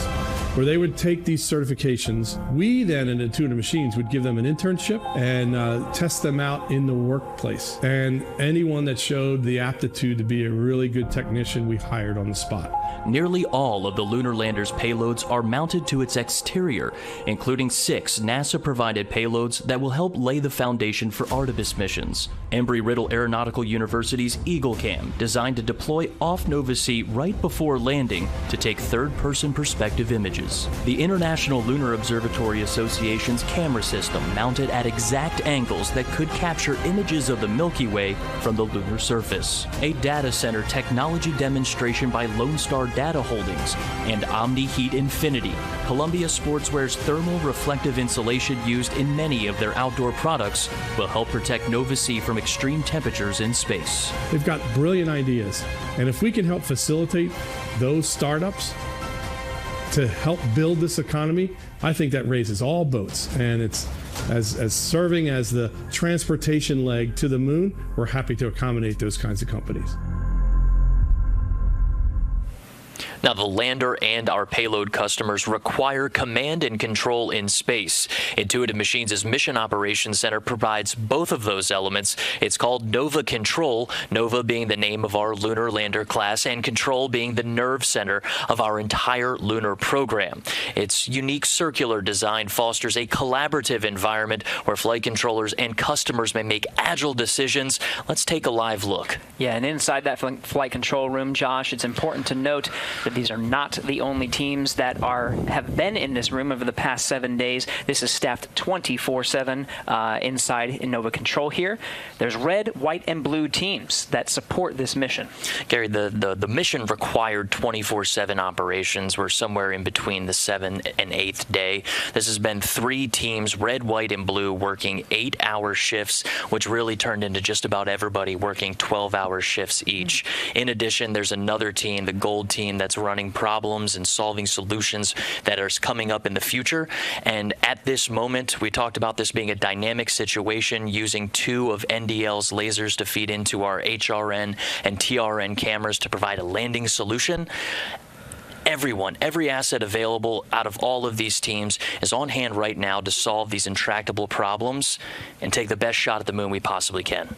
[SPEAKER 17] where they would take these certifications. We then, in Intuitive Machines, would give them an internship and test them out in the workplace. And anyone that showed the aptitude to be a really good technician, we hired on the spot.
[SPEAKER 2] Nearly all of the lunar lander's payloads are mounted to its exterior, including 6 NASA-provided payloads that will help lay the foundation for Artemis missions. Embry-Riddle Aeronautical University's EagleCam, designed to deploy off Nova C right before landing to take third-person perspective images. images. The International Lunar Observatory Association's camera system mounted at exact angles that could capture images of the Milky Way from the lunar surface. A data center technology demonstration by Lone Star Data Holdings and Omni Heat Infinity, Columbia Sportswear's thermal reflective insulation used in many of their outdoor products, will help protect Nova C from extreme temperatures in space.
[SPEAKER 17] They've got brilliant ideas, and if we can help facilitate those startups to help build this economy, I think that raises all boats. And it's as serving as the transportation leg to the moon, we're happy to accommodate those kinds of companies.
[SPEAKER 2] Now, the lander and our payload customers require command and control in space. Intuitive Machines' Mission Operations Center provides both of those elements. It's called Nova Control, Nova being the name of our lunar lander class, and Control being the nerve center of our entire lunar program. Its unique circular design fosters a collaborative environment where flight controllers and customers may make agile decisions. Let's take a live look.
[SPEAKER 8] Yeah, and inside that flight control room, Josh, it's important to note that these are not the only teams that have been in this room over the past 7 days. This is staffed 24/7 inside in Nova Control here. There's red, white, and blue teams that support this mission.
[SPEAKER 2] Gary, the mission required 24/7 operations. We're somewhere in between the 7th and 8th day. This has been 3 teams, red, white, and blue, working 8-hour shifts, which really turned into just about everybody working 12-hour shifts each. In addition, there's another team, the gold team, that's running problems and solving solutions that are coming up in the future. And at this moment, we talked about this being a dynamic situation, using 2 of NDL's lasers to feed into our HRN and TRN cameras to provide a landing solution. Every asset available out of all of these teams is on hand right now to solve these intractable problems and take the best shot at the moon we possibly can.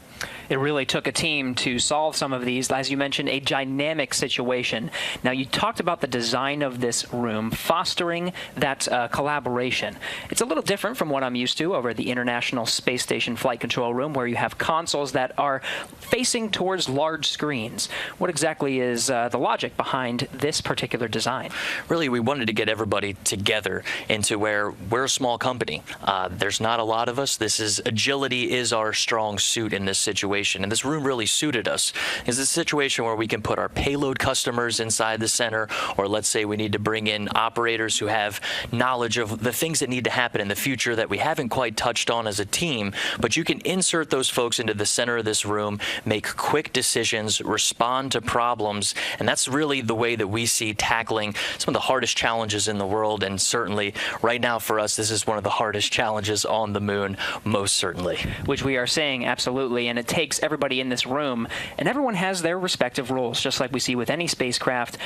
[SPEAKER 8] It really took a team to solve some of these. As you mentioned, a dynamic situation. Now, you talked about the design of this room, fostering that collaboration. It's a little different from what I'm used to over at the International Space Station Flight Control Room, where you have consoles that are facing towards large screens. What exactly is the logic behind this particular design?
[SPEAKER 2] Really, we wanted to get everybody together into where we're a small company. There's not a lot of us. Agility is our strong suit in this situation, and this room really suited us. It's a situation where we can put our payload customers inside the center, or let's say we need to bring in operators who have knowledge of the things that need to happen in the future that we haven't quite touched on as a team, but you can insert those folks into the center of this room, make quick decisions, respond to problems, and that's really the way that we see tackling some of the hardest challenges in the world. And certainly right now for us, this is one of the hardest challenges on the moon, most certainly.
[SPEAKER 8] Which we are saying absolutely, and it takes everybody in this room, and everyone has their respective roles, just like we see with any spacecraft.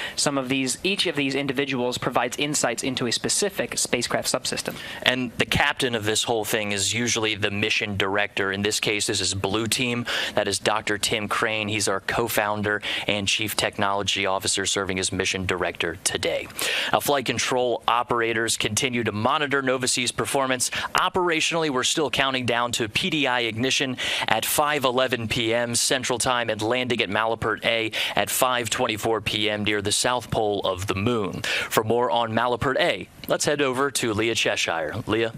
[SPEAKER 8] Each of these individuals provides insights into a specific spacecraft subsystem.
[SPEAKER 2] And the captain of this whole thing is usually the mission director. In this case, this is Blue Team. That is Dr. Tim Crane. He's our co-founder and chief technology officer, serving as mission director today. Now, flight control operators continue to monitor Nova C's performance. Operationally, we're still counting down to PDI ignition at 5:11 p.m. Central Time and landing at Malapert A at 5:24 p.m. near the south pole of the moon. For more on Malapert A, let's head over to Leah Cheshire. Leah?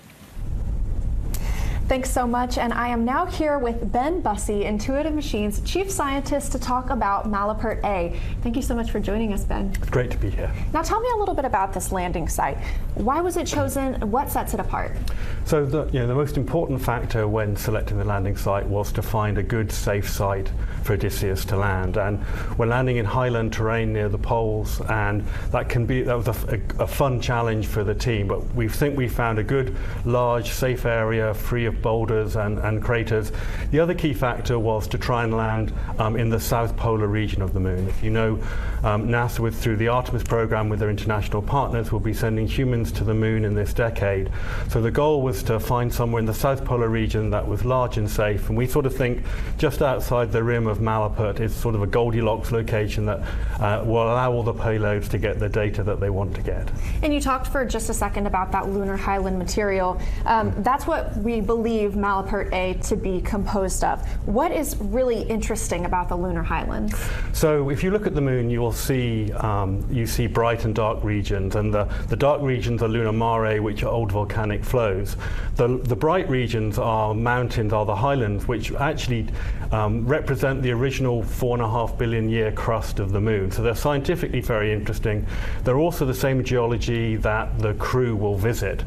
[SPEAKER 10] Thanks so much, and I am now here with Ben Bussey, Intuitive Machines Chief Scientist, to talk about Malapert A. Thank you so much for joining us, Ben.
[SPEAKER 11] It's great to be here.
[SPEAKER 10] Now tell me a little bit about this landing site. Why was it chosen? What sets it apart?
[SPEAKER 18] So the most important factor when selecting the landing site was to find a good, safe site for Odysseus to land. And we're landing in highland terrain near the poles, and that was a fun challenge for the team. But we think we found a good, large, safe area free of boulders and craters. The other key factor was to try and land in the south polar region of the moon. If you know, NASA, through the Artemis program with their international partners, will be sending humans to the moon in this decade. So the goal was to find somewhere in the south polar region that was large and safe, and we sort of think just outside the rim of Malapert is sort of a Goldilocks location that will allow all the payloads to get the data that they want to get.
[SPEAKER 10] And you talked for just a second about that lunar highland material. That's what we believe believe Malapert A to be composed of? What is really interesting about the lunar highlands?
[SPEAKER 18] So if you look at the moon, you will see bright and dark regions, and the dark regions are lunar mare, which are old volcanic flows. The bright regions are mountains, are the highlands, which actually represent the original 4.5 billion year crust of the moon. So they're scientifically very interesting. They're also the same geology that the crew will visit.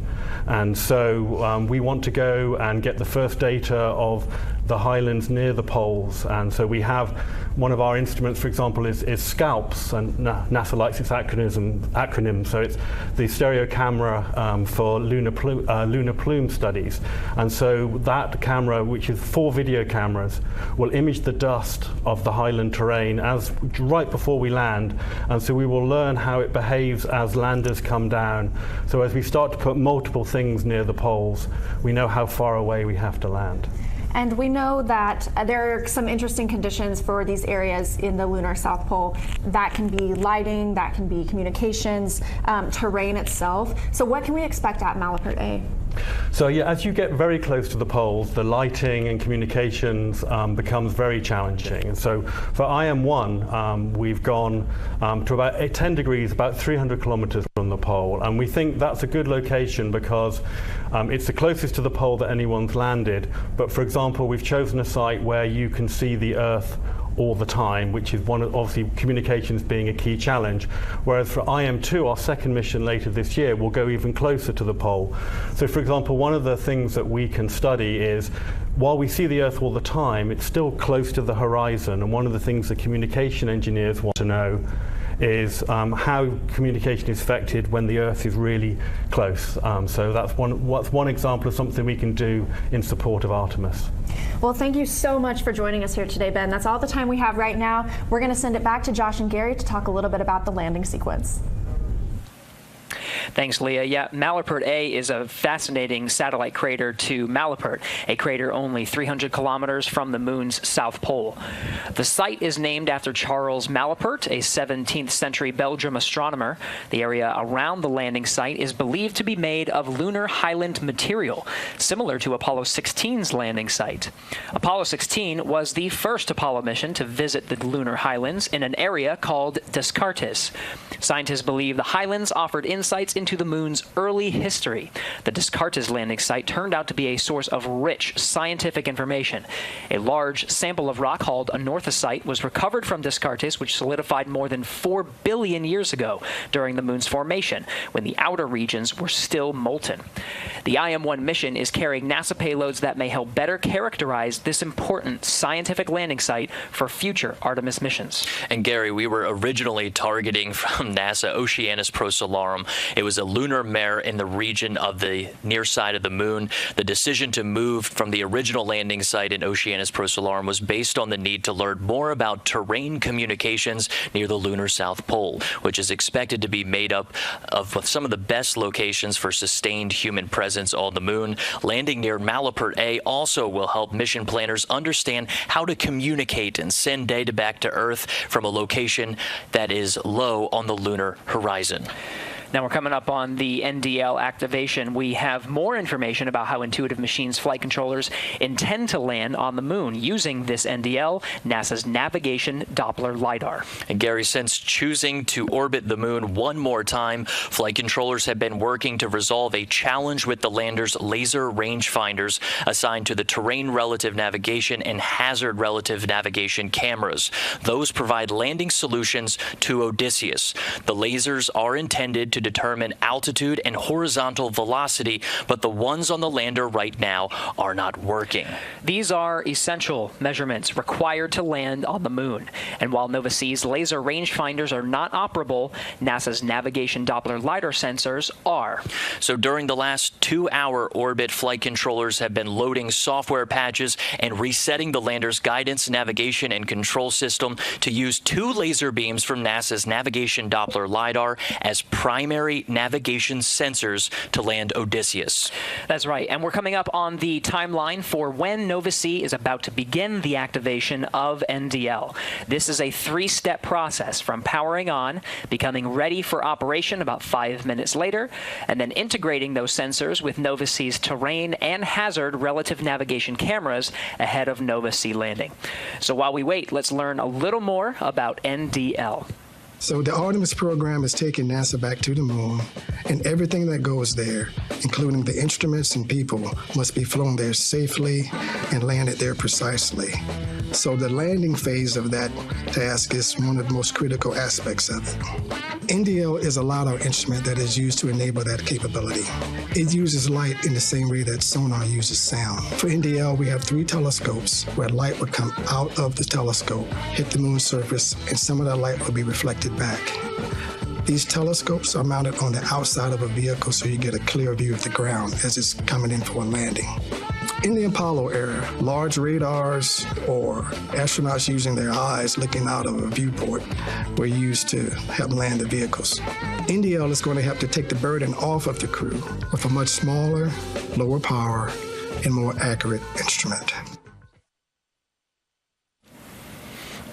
[SPEAKER 18] And so we want to go and get the first data of the highlands near the poles. And so we have one of our instruments, for example, is SCALPS, and NASA likes its acronym. So it's the stereo camera for lunar plume studies. And so that camera, which is 4 video cameras, will image the dust of the highland terrain right before we land. And so we will learn how it behaves as landers come down. So as we start to put multiple things near the poles, we know how far away we have to land.
[SPEAKER 10] And we know that there are some interesting conditions for these areas in the lunar South Pole. That can be lighting, that can be communications, terrain itself. So what can we expect at Malapert A?
[SPEAKER 18] So yeah, as you get very close to the poles, the lighting and communications becomes very challenging. And so for IM-1, we've gone to about 10 degrees, about 300 kilometers from the pole. And we think that's a good location because it's the closest to the pole that anyone's landed. But for example, we've chosen a site where you can see the Earth all the time, which is obviously communications being a key challenge. Whereas for IM-2, our second mission later this year, will go even closer to the pole. So for example, one of the things that we can study is, while we see the Earth all the time, it's still close to the horizon. And one of the things the communication engineers want to know is how communication is affected when the Earth is really close. So that's one example of something we can do in support of Artemis.
[SPEAKER 10] Well, thank you so much for joining us here today, Ben. That's all the time we have right now. We're going to send it back to Josh and Gary to talk a little bit about the landing sequence.
[SPEAKER 8] Thanks, Leah. Yeah, Malapert A is a fascinating satellite crater to Malapert, a crater only 300 kilometers from the moon's south pole. The site is named after Charles Malapert, a 17th century Belgian astronomer. The area around the landing site is believed to be made of lunar highland material, similar to Apollo 16's landing site. Apollo 16 was the first Apollo mission to visit the lunar highlands in an area called Descartes. Scientists believe the highlands offered insights into the moon's early history. The Descartes landing site turned out to be a source of rich scientific information. A large sample of rock called anorthosite was recovered from Descartes, which solidified more than 4 billion years ago during the moon's formation, when the outer regions were still molten. The IM-1 mission is carrying NASA payloads that may help better characterize this important scientific landing site for future Artemis missions.
[SPEAKER 2] And Gary, we were originally targeting from NASA Oceanus Procellarum. It was a lunar mare in the region of the near side of the moon. The decision to move from the original landing site in Oceanus Procellarum was based on the need to learn more about terrain communications near the lunar South Pole, which is expected to be made up of some of the best locations for sustained human presence on the moon. Landing near Malapert A also will help mission planners understand how to communicate and send data back to Earth from a location that is low on the lunar horizon.
[SPEAKER 8] Now we're coming up on the NDL activation. We have more information about how Intuitive Machines flight controllers intend to land on the moon using this NDL, NASA's Navigation Doppler LiDAR.
[SPEAKER 2] And Gary, since choosing to orbit the moon one more time, flight controllers have been working to resolve a challenge with the lander's laser rangefinders assigned to the terrain relative navigation and hazard relative navigation cameras. Those provide landing solutions to Odysseus. The lasers are intended to determine altitude and horizontal velocity, but the ones on the lander right now are not working.
[SPEAKER 8] These are essential measurements required to land on the moon. And while Nova-C's laser rangefinders are not operable, NASA's Navigation Doppler LiDAR sensors are.
[SPEAKER 2] So during the last 2-hour orbit, flight controllers have been loading software patches and resetting the lander's guidance, navigation, and control system to use 2 laser beams from NASA's Navigation Doppler LiDAR as primary primary navigation sensors to land Odysseus.
[SPEAKER 8] That's right, and we're coming up on the timeline for when Nova-C is about to begin the activation of NDL. This is a 3-step process from powering on, becoming ready for operation about 5 minutes later, and then integrating those sensors with Nova-C's terrain and hazard relative navigation cameras ahead of Nova-C landing. So while we wait, let's learn a little more about NDL.
[SPEAKER 19] So the Artemis program is taking NASA back to the moon, and everything that goes there, including the instruments and people, must be flown there safely and landed there precisely. So the landing phase of that task is one of the most critical aspects of it. NDL is a LiDAR instrument that is used to enable that capability. It uses light in the same way that sonar uses sound. For NDL, we have 3 telescopes where light would come out of the telescope, hit the moon's surface, and some of that light will be reflected back. These telescopes are mounted on the outside of a vehicle so you get a clear view of the ground as it's coming in for a landing. In the Apollo era, large radars or astronauts using their eyes looking out of a viewport were used to help land the vehicles. NDL is going to have to take the burden off of the crew with a much smaller, lower power, and more accurate instrument.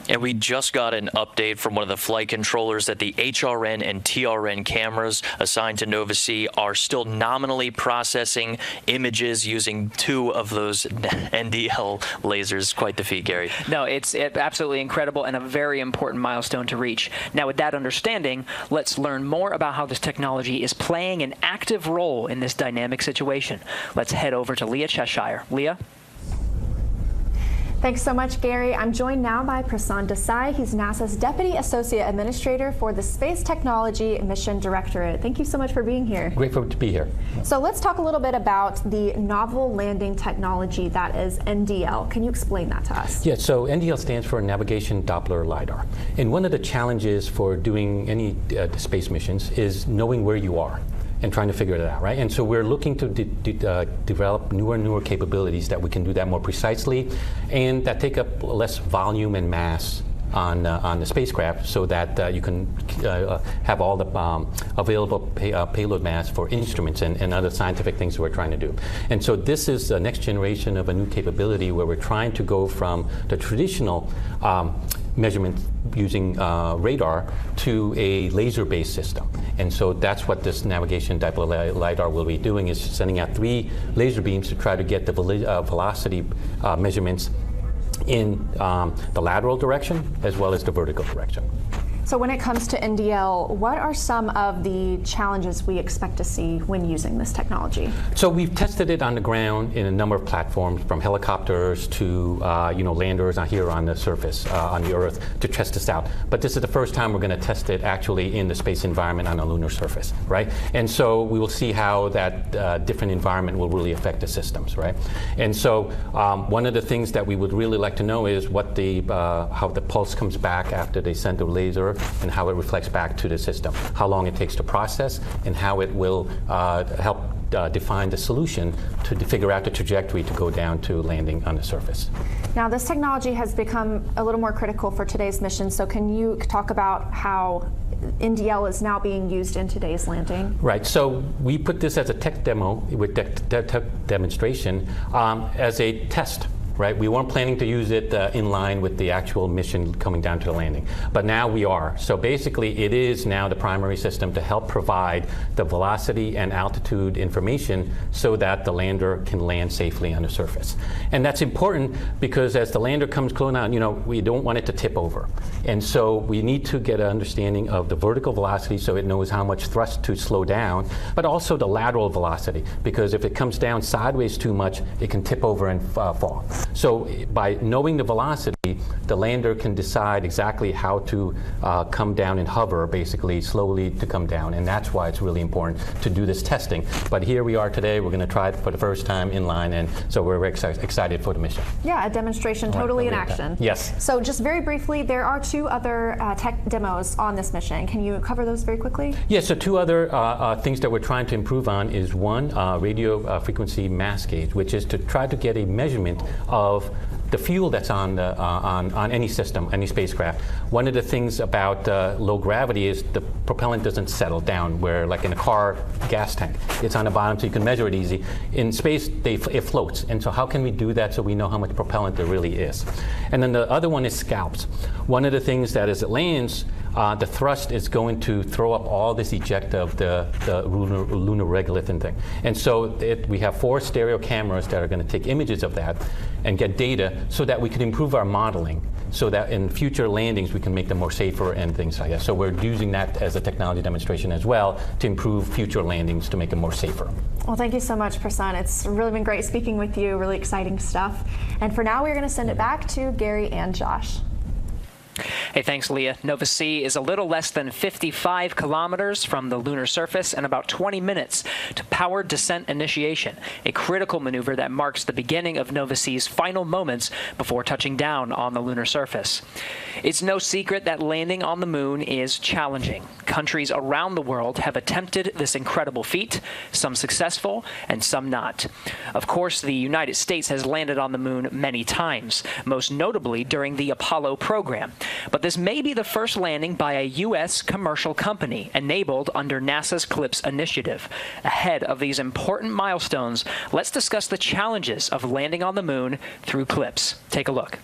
[SPEAKER 2] And we just got an update from one of the flight controllers that the HRN and TRN cameras assigned to Nova-C are still nominally processing images using 2 of those NDL lasers. Quite the feat, Gary.
[SPEAKER 8] No, it's absolutely incredible and a very important milestone to reach. Now, with that understanding, let's learn more about how this technology is playing an active role in this dynamic situation. Let's head over to Leah Cheshire. Leah?
[SPEAKER 10] Thanks so much, Gary. I'm joined now by Prasad Desai. He's NASA's Deputy Associate Administrator for the Space Technology Mission Directorate. Thank you so much for being here.
[SPEAKER 20] Grateful to be here.
[SPEAKER 10] So let's talk a little bit about the novel landing technology that is NDL. Can you explain that to us?
[SPEAKER 20] Yeah, so NDL stands for Navigation Doppler LiDAR. And one of the challenges for doing any space missions is knowing where you are and trying to figure it out, right? And so we're looking to develop newer and newer capabilities that we can do that more precisely and that take up less volume and mass on the spacecraft so that you can have all the available payload mass for instruments and other scientific things we're trying to do. And so this is the next generation of a new capability where we're trying to go from the traditional measurement using radar to a laser-based system. And so that's what this navigation Doppler LiDAR will be doing, is sending out 3 laser beams to try to get the velocity measurements in the lateral direction as well as the vertical direction.
[SPEAKER 10] So when it comes to NDL, what are some of the challenges we expect to see when using this technology?
[SPEAKER 20] So we've tested it on the ground in a number of platforms, from helicopters to landers here on the surface, on the Earth, to test this out. But this is the first time we're going to test it actually in the space environment on a lunar surface, right? And so we will see how that different environment will really affect the systems, right? And so one of the things that we would really like to know is what how the pulse comes back after they send the laser, and how it reflects back to the system, how long it takes to process, and how it will help define the solution to figure out the trajectory to go down to landing on the surface.
[SPEAKER 10] Now, this technology has become a little more critical for today's mission, so can you talk about how NDL is now being used in today's landing?
[SPEAKER 20] Right, so we put this as a tech demo with tech demonstration as a test. Right, we weren't planning to use it in line with the actual mission coming down to the landing, but now we are. So basically, it is now the primary system to help provide the velocity and altitude information so that the lander can land safely on the surface. And that's important because as the lander comes close down, we don't want it to tip over. And so we need to get an understanding of the vertical velocity so it knows how much thrust to slow down, but also the lateral velocity, because if it comes down sideways too much, it can tip over and fall. So by knowing the velocity, the lander can decide exactly how to come down and hover, basically slowly to come down. And that's why it's really important to do this testing. But here we are today. We're going to try it for the first time in line. And so we're excited for the mission.
[SPEAKER 10] Yeah, a demonstration totally in action.
[SPEAKER 20] Yes.
[SPEAKER 10] So just very briefly, there are 2 other tech demos on this mission. Can you cover those very quickly?
[SPEAKER 20] Yeah, so 2 other things that we're trying to improve on is one, radio frequency mass gauge, which is to try to get a measurement of the fuel that's on any system, any spacecraft. One of the things about low gravity is the propellant doesn't settle down, where like in a car gas tank, it's on the bottom so you can measure it easy. In space, it floats. And so how can we do that so we know how much propellant there really is? And then the other one is scalps. One of the things that as it lands, the thrust is going to throw up all this eject of the lunar regolith and thing. And so we have 4 stereo cameras that are going to take images of that and get data so that we can improve our modeling, so that in future landings we can make them more safer and things like that. So we're using that as a technology demonstration as well to improve future landings to make them more safer.
[SPEAKER 10] Well, thank you so much, Prasanth. It's really been great speaking with you, really exciting stuff. And for now, we're going to send it back to Gary and Josh.
[SPEAKER 8] Hey, thanks, Leah. Nova C is a little less than 55 kilometers from the lunar surface and about 20 minutes to powered descent initiation, a critical maneuver that marks the beginning of Nova C's final moments before touching down on the lunar surface. It's no secret that landing on the moon is challenging. Countries around the world have attempted this incredible feat, some successful and some not. Of course, the United States has landed on the moon many times, most notably during the Apollo program. But this may be the first landing by a U.S. commercial company enabled under NASA's CLIPS initiative. Ahead of these important milestones, let's discuss the challenges of landing on the moon through CLIPS. Take a look.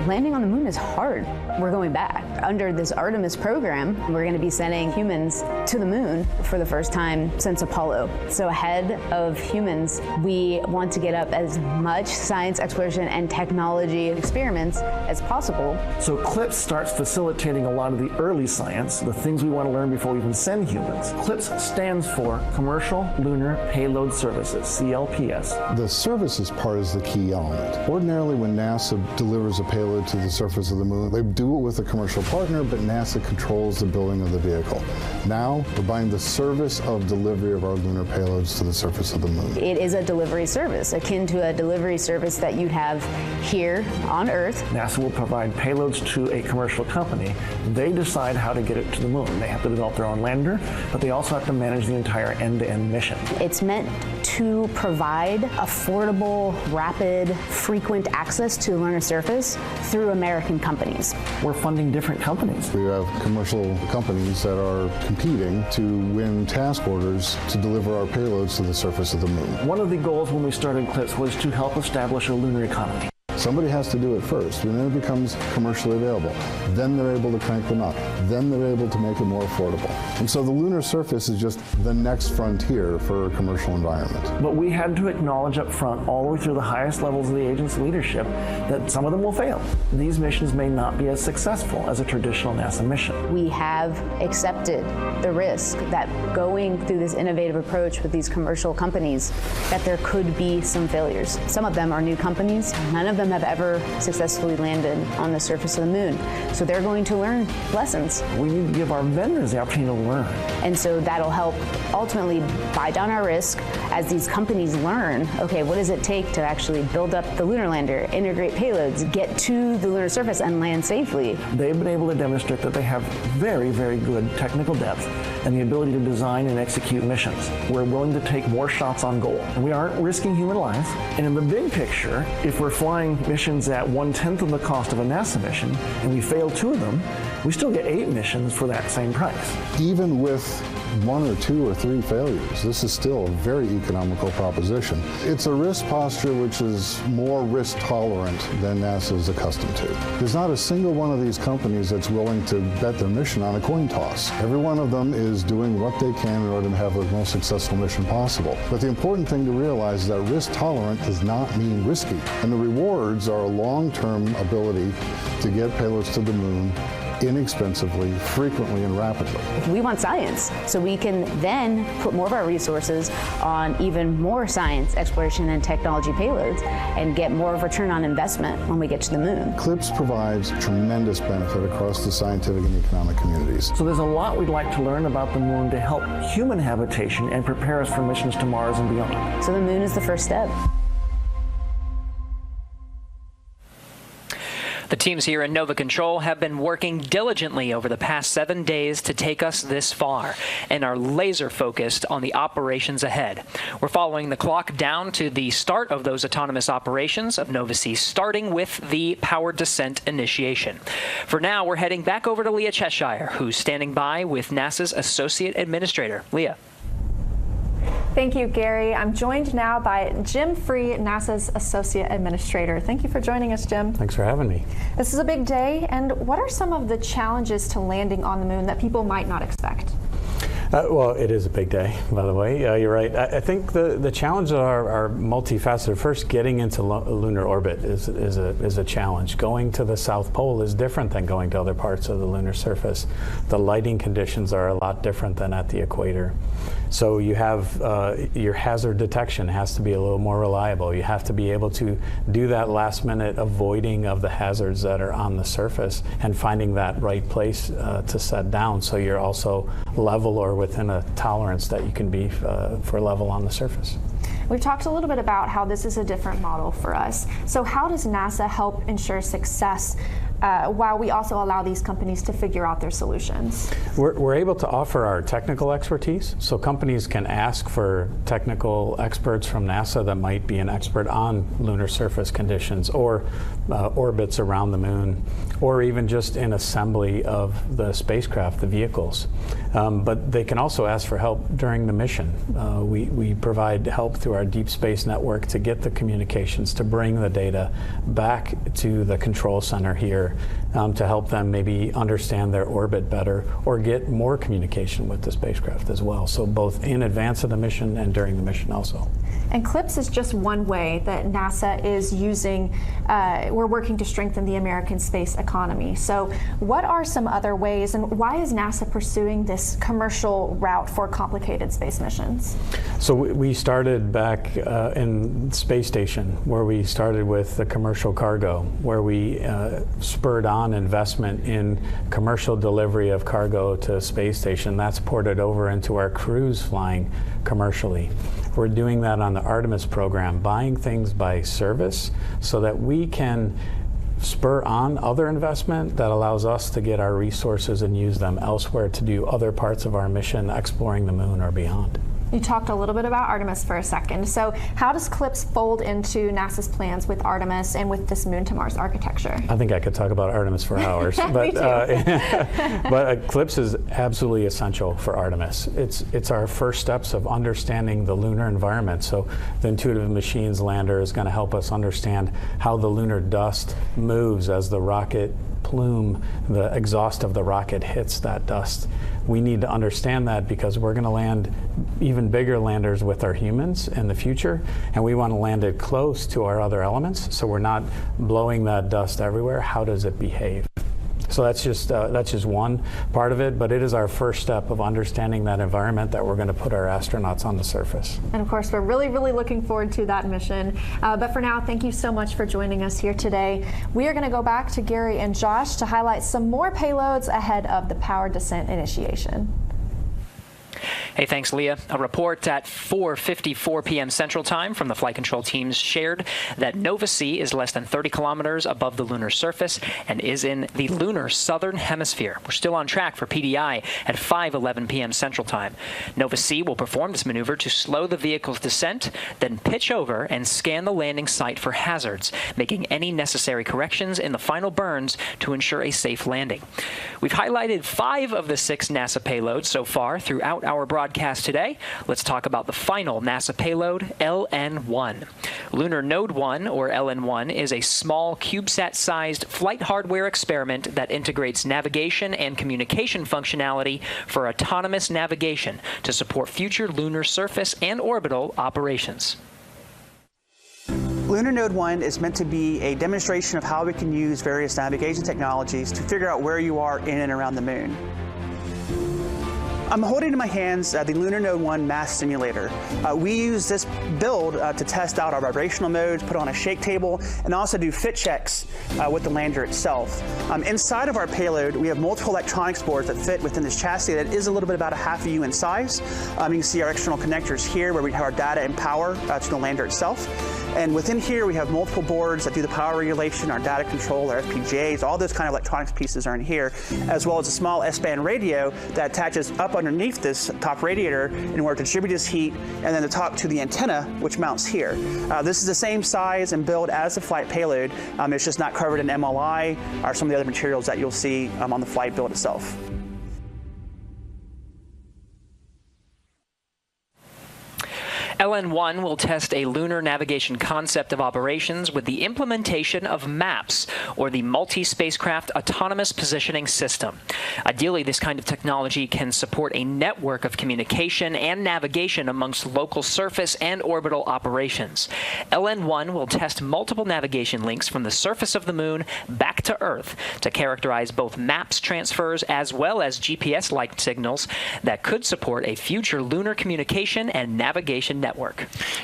[SPEAKER 21] Landing on the moon is hard. We're going back. Under this Artemis program, we're going to be sending humans to the moon for the first time since Apollo. So ahead of humans, we want to get up as much science, exploration, and technology experiments as possible.
[SPEAKER 22] So CLIPS starts facilitating a lot of the early science, the things we want to learn before we even send humans. CLIPS stands for Commercial Lunar Payload Services, CLPS.
[SPEAKER 23] The services part is the key element. Ordinarily, when NASA delivers a payload to the surface of the moon, they do it with a commercial partner, but NASA controls the building of the vehicle. Now, we're buying the service of delivery of our lunar payloads to the surface of the moon.
[SPEAKER 21] It is a delivery service, akin to a delivery service that you'd have here on Earth.
[SPEAKER 22] NASA will provide payloads to a commercial company. They decide how to get it to the moon. They have to develop their own lander, but they also have to manage the entire end-to-end mission.
[SPEAKER 21] It's meant to provide affordable, rapid, frequent access to the lunar surface through American companies.
[SPEAKER 22] We're funding different companies.
[SPEAKER 23] We have commercial companies that are competing to win task orders to deliver our payloads to the surface of the moon.
[SPEAKER 22] One of the goals when we started CLIPS was to help establish a lunar economy.
[SPEAKER 23] Somebody has to do it first, and then it becomes commercially available. Then they're able to crank them up. Then they're able to make it more affordable. And so the lunar surface is just the next frontier for a commercial environment.
[SPEAKER 22] But we had to acknowledge up front, all the way through the highest levels of the agency leadership, that some of them will fail. These missions may not be as successful as a traditional NASA mission.
[SPEAKER 21] We have accepted the risk that going through this innovative approach with these commercial companies, that there could be some failures. Some of them are new companies. None of them have ever successfully landed on the surface of the moon. So they're going to learn lessons.
[SPEAKER 22] We need to give our vendors the opportunity to learn.
[SPEAKER 21] And so that'll help ultimately buy down our risk as these companies learn, okay, what does it take to actually build up the lunar lander, integrate payloads, get to the lunar surface and land safely.
[SPEAKER 22] They've been able to demonstrate that they have very, very good technical depth and the ability to design and execute missions. We're willing to take more shots on goal. And we aren't risking human life. And in the big picture, if we're flying missions at 1/10 of the cost of a NASA mission, and we fail 2 of them, we still get 8 missions for that same price.
[SPEAKER 23] Even with 1 or 2 or 3 failures, this is still a very economical proposition. It's a risk posture which is more risk tolerant than NASA is accustomed to. There's not a single one of these companies that's willing to bet their mission on a coin toss. Every one of them is doing what they can in order to have the most successful mission possible. But the important thing to realize is that risk tolerant does not mean risky. And the rewards are a long-term ability to get payloads to the moon inexpensively, frequently, and rapidly.
[SPEAKER 21] We want science, so we can then put more of our resources on even more science, exploration, and technology payloads and get more of a return on investment when we get to the moon.
[SPEAKER 23] CLIPS provides tremendous benefit across the scientific and economic communities.
[SPEAKER 22] So there's a lot we'd like to learn about the moon to help human habitation and prepare us for missions to Mars and beyond.
[SPEAKER 21] So the moon is the first step.
[SPEAKER 8] The teams here in Nova Control have been working diligently over the past 7 days to take us this far and are laser focused on the operations ahead. We're following the clock down to the start of those autonomous operations of Nova-C, starting with the powered descent initiation. For now, we're heading back over to Leah Cheshire, who's standing by with NASA's Associate Administrator. Leah.
[SPEAKER 10] Thank you, Gary. I'm joined now by Jim Free, NASA's Associate Administrator. Thank you for joining us, Jim.
[SPEAKER 11] Thanks for having me.
[SPEAKER 10] This is a big day, and what are some of the challenges to landing on the moon that people might not expect?
[SPEAKER 11] Well, it is a big day, by the way. You're right. I think the challenges are multifaceted. First, getting into lunar orbit is a challenge. Going to the South Pole is different than going to other parts of the lunar surface. The lighting conditions are a lot different than at the equator. So you have your hazard detection has to be a little more reliable. You have to be able to do that last minute avoiding of the hazards that are on the surface and finding that right place to set down, so you're also level or within a tolerance that you can be for level on the surface.
[SPEAKER 10] We've talked a little bit about how this is a different model for us. So how does NASA help ensure success while we also allow these companies to figure out their solutions?
[SPEAKER 11] We're able to offer our technical expertise, so companies can ask for technical experts from NASA that might be an expert on lunar surface conditions or orbits around the moon, or even just in assembly of the spacecraft, the vehicles. But they can also ask for help during the mission. We provide help through our deep space network to get the communications, to bring the data back to the control center here, to help them maybe understand their orbit better or get more communication with the spacecraft as well. So both in advance of the mission and during the mission also.
[SPEAKER 10] And CLIPS is just one way that NASA is using, we're working to strengthen the American space economy. So what are some other ways, and why is NASA pursuing this commercial route for complicated space missions?
[SPEAKER 11] So we started back in space station, where we started with the commercial cargo, where we spurred on investment in commercial delivery of cargo to space station. That's ported over into our cruise flying commercially. We're doing that on the Artemis program, buying things by service so that we can spur on other investment that allows us to get our resources and use them elsewhere to do other parts of our mission, exploring the moon or beyond.
[SPEAKER 10] You talked a little bit about Artemis for a second. So how does CLIPS fold into NASA's plans with Artemis and with this Moon to Mars architecture?
[SPEAKER 11] I think I could talk about Artemis for hours. But CLIPS is absolutely essential for Artemis. It's our first steps of understanding the lunar environment. So the Intuitive Machines lander is going to help us understand how the lunar dust moves as the rocket plume, the exhaust of the rocket hits that dust. We need to understand that because we're going to land even bigger landers with our humans in the future, and we want to land it close to our other elements, so we're not blowing that dust everywhere. How does it behave? So that's just one part of it, but it is our first step of understanding that environment that we're going to put our astronauts on the surface.
[SPEAKER 10] And of course, we're really, really looking forward to that mission. But for now, thank you so much for joining us here today. We are going to go back to Gary and Josh to highlight some more payloads ahead of the powered descent initiation.
[SPEAKER 8] Hey, thanks, Leah. A report at 4:54 p.m. Central Time from the flight control teams shared that Nova-C is less than 30 kilometers above the lunar surface and is in the lunar southern hemisphere. We're still on track for PDI at 5:11 p.m. Central Time. Nova-C will perform this maneuver to slow the vehicle's descent, then pitch over and scan the landing site for hazards, making any necessary corrections in the final burns to ensure a safe landing. We've highlighted 5 of the 6 NASA payloads so far throughout our broadcast today. Let's talk about the final NASA payload, LN-1. Lunar Node 1, or LN-1, is a small CubeSat-sized flight hardware experiment that integrates navigation and communication functionality for autonomous navigation to support future lunar surface and orbital operations.
[SPEAKER 1] Lunar Node 1 is meant to be a demonstration of how we can use various navigation technologies to figure out where you are in and around the moon. I'm holding in my hands the Lunar Node 1 mass simulator. We use this build to test out our vibrational modes, put on a shake table, and also do fit checks with the lander itself. Inside of our payload, we have multiple electronics boards that fit within this chassis that is a little bit about a half a U in size. You can see our external connectors here where we have our data and power to the lander itself. And within here, we have multiple boards that do the power regulation, our data control, our FPGAs, all those kind of electronics pieces are in here, as well as a small S-band radio that attaches up underneath this top radiator in order to distribute this heat, and then to talk to the antenna, which mounts here. This is the same size and build as the flight payload. It's just not covered in MLI or some of the other materials that you'll see on the flight build itself.
[SPEAKER 8] LN1 will test a lunar navigation concept of operations with the implementation of MAPS, or the Multi-Spacecraft Autonomous Positioning System. Ideally, this kind of technology can support a network of communication and navigation amongst local surface and orbital operations. LN1 will test multiple navigation links from the surface of the Moon back to Earth to characterize both MAPS transfers as well as GPS-like signals that could support a future lunar communication and navigation network.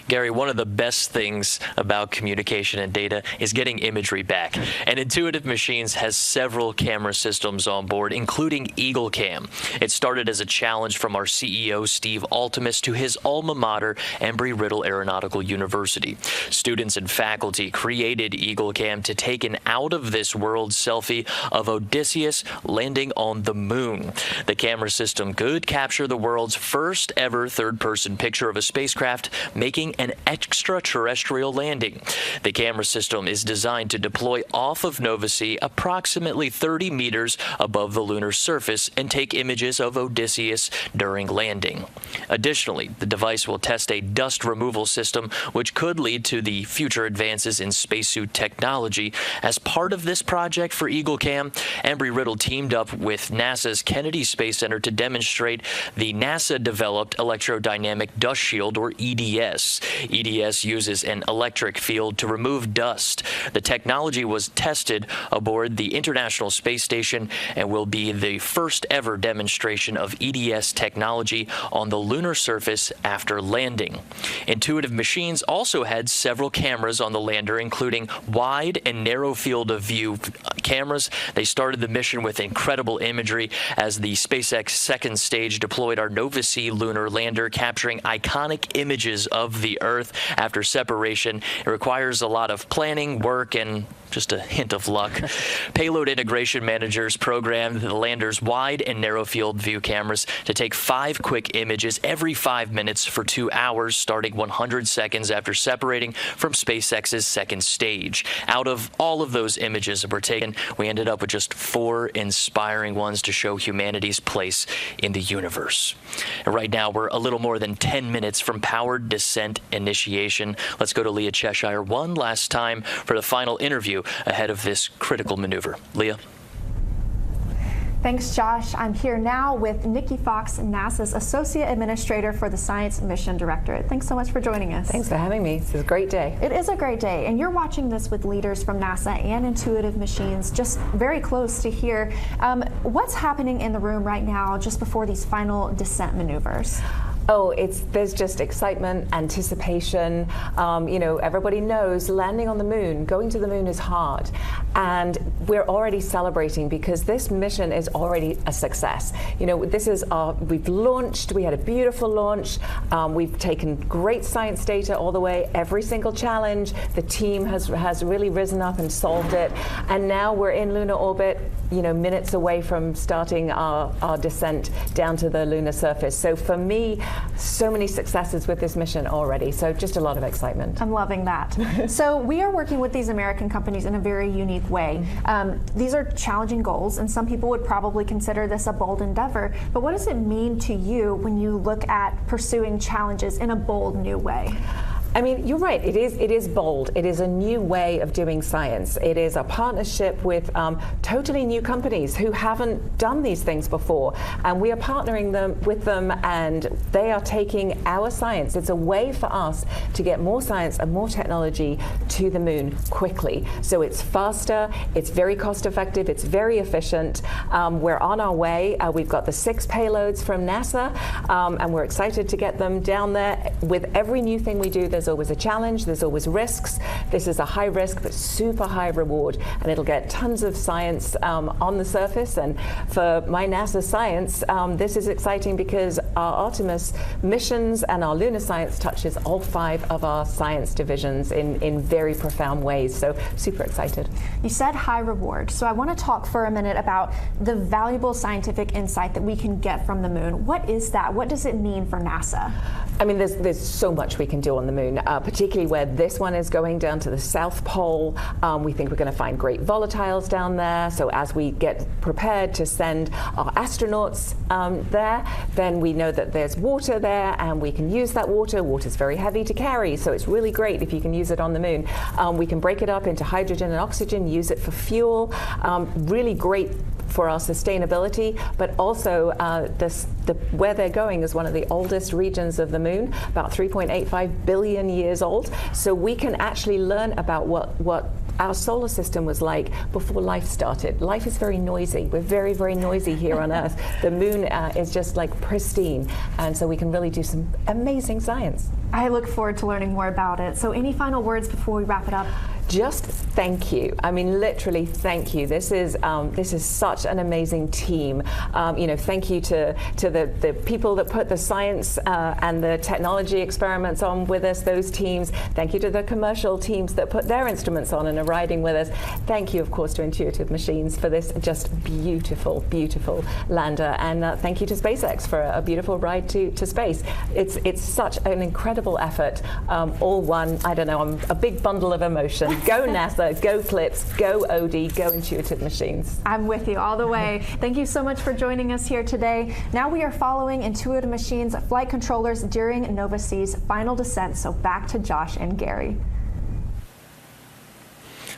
[SPEAKER 2] Gary, one of the best things about communication and data is getting imagery back. And Intuitive Machines has several camera systems on board, including EagleCam. It started as a challenge from our CEO, Steve Altimus, to his alma mater, Embry-Riddle Aeronautical University. Students and faculty created EagleCam to take an out-of-this-world selfie of Odysseus landing on the Moon. The camera system could capture the world's first ever third-person picture of a spacecraft making an extraterrestrial landing. The camera system is designed to deploy off of Nova C approximately 30 meters above the lunar surface and take images of Odysseus during landing. Additionally, the device will test a dust removal system, which could lead to the future advances in spacesuit technology. As part of this project for EagleCam, Embry-Riddle teamed up with NASA's Kennedy Space Center to demonstrate the NASA-developed electrodynamic dust shield, or EDS. EDS uses an electric field to remove dust. The technology was tested aboard the International Space Station and will be the first ever demonstration of EDS technology on the lunar surface after landing. Intuitive Machines also had several cameras on the lander, including wide and narrow field of view cameras. They started the mission with incredible imagery as the SpaceX second stage deployed our Nova C lunar lander, capturing iconic images of the Earth after separation. It requires a lot of planning, work, and just a hint of luck. Payload integration managers programmed the lander's wide and narrow field view cameras to take 5 quick images every 5 minutes for 2 hours, starting 100 seconds after separating from SpaceX's second stage. Out of all of those images that were taken, we ended up with just 4 inspiring ones to show humanity's place in the universe. And right now, we're a little more than 10 minutes from powered descent initiation. Let's go to Leah Cheshire one last time for the final interview ahead of this critical maneuver. Leah.
[SPEAKER 10] Thanks, Josh. I'm here now with Nikki Fox, NASA's Associate Administrator for the Science Mission Directorate. Thanks so much for joining us.
[SPEAKER 3] Thanks for having me. This is a great day.
[SPEAKER 10] It is a great day, and you're watching this with leaders from NASA and Intuitive Machines, just very close to here. What's happening in the room right now just before these final descent maneuvers?
[SPEAKER 3] Oh, there's just excitement, anticipation. Everybody knows landing on the moon, going to the moon is hard. And we're already celebrating because this mission is already a success. We've launched, we had a beautiful launch. We've taken great science data all the way, every single challenge. The team has really risen up and solved it. And now we're in lunar orbit, minutes away from starting our descent down to the lunar surface. So for me, so many successes with this mission already. So just a lot of excitement.
[SPEAKER 10] I'm loving that. So we are working with these American companies in a very unique way. These are challenging goals, and some people would probably consider this a bold endeavor. But what does it mean to you when you look at pursuing challenges in a bold new way?
[SPEAKER 3] I mean, you're right. It is bold. It is a new way of doing science. It is a partnership with totally new companies who haven't done these things before, and we are partnering with them, and they are taking our science. It's a way for us to get more science and more technology to the moon quickly. So it's faster. It's very cost-effective. It's very efficient. We're on our way. We've got the 6 payloads from NASA, and we're excited to get them down there. With every new thing we do, there's always a challenge, there's always risks. This is a high risk but super high reward, and it'll get tons of science on the surface. And for my NASA science, this is exciting because our Artemis missions and our lunar science touches all 5 of our science divisions in very profound ways. So super excited.
[SPEAKER 10] You said high reward, so I want to talk for a minute about the valuable scientific insight that we can get from the moon. What is that? What does it mean for NASA?
[SPEAKER 3] I mean, there's so much we can do on the moon, particularly where this one is going down to the South Pole. We think we're going to find great volatiles down there. So as we get prepared to send our astronauts there, then we know that there's water there, and we can use that water. Water's very heavy to carry, so it's really great if you can use it on the moon. We can break it up into hydrogen and oxygen, use it for fuel. Really great for our sustainability, but also where they're going is one of the oldest regions of the moon, about 3.85 billion years old. So we can actually learn about what our solar system was like before life started. Life is very noisy. We're very, very noisy here on Earth. The moon is just like pristine, and so we can really do some amazing science.
[SPEAKER 10] I look forward to learning more about it. So any final words before we wrap it up?
[SPEAKER 3] Just thank you. I mean, literally, thank you. This is such an amazing team. Thank you to the people that put the science and the technology experiments on with us, those teams. Thank you to the commercial teams that put their instruments on and are riding with us. Thank you, of course, to Intuitive Machines for this just beautiful, beautiful lander. And thank you to SpaceX for a beautiful ride to space. It's such an incredible effort. All one, I don't know, I'm a big bundle of emotion. Go NASA, go Clips, go Odie, go Intuitive Machines.
[SPEAKER 10] I'm with you all the way. Thank you so much for joining us here today. Now we are following Intuitive Machines flight controllers during Nova-C's final descent. So back to Josh and Gary.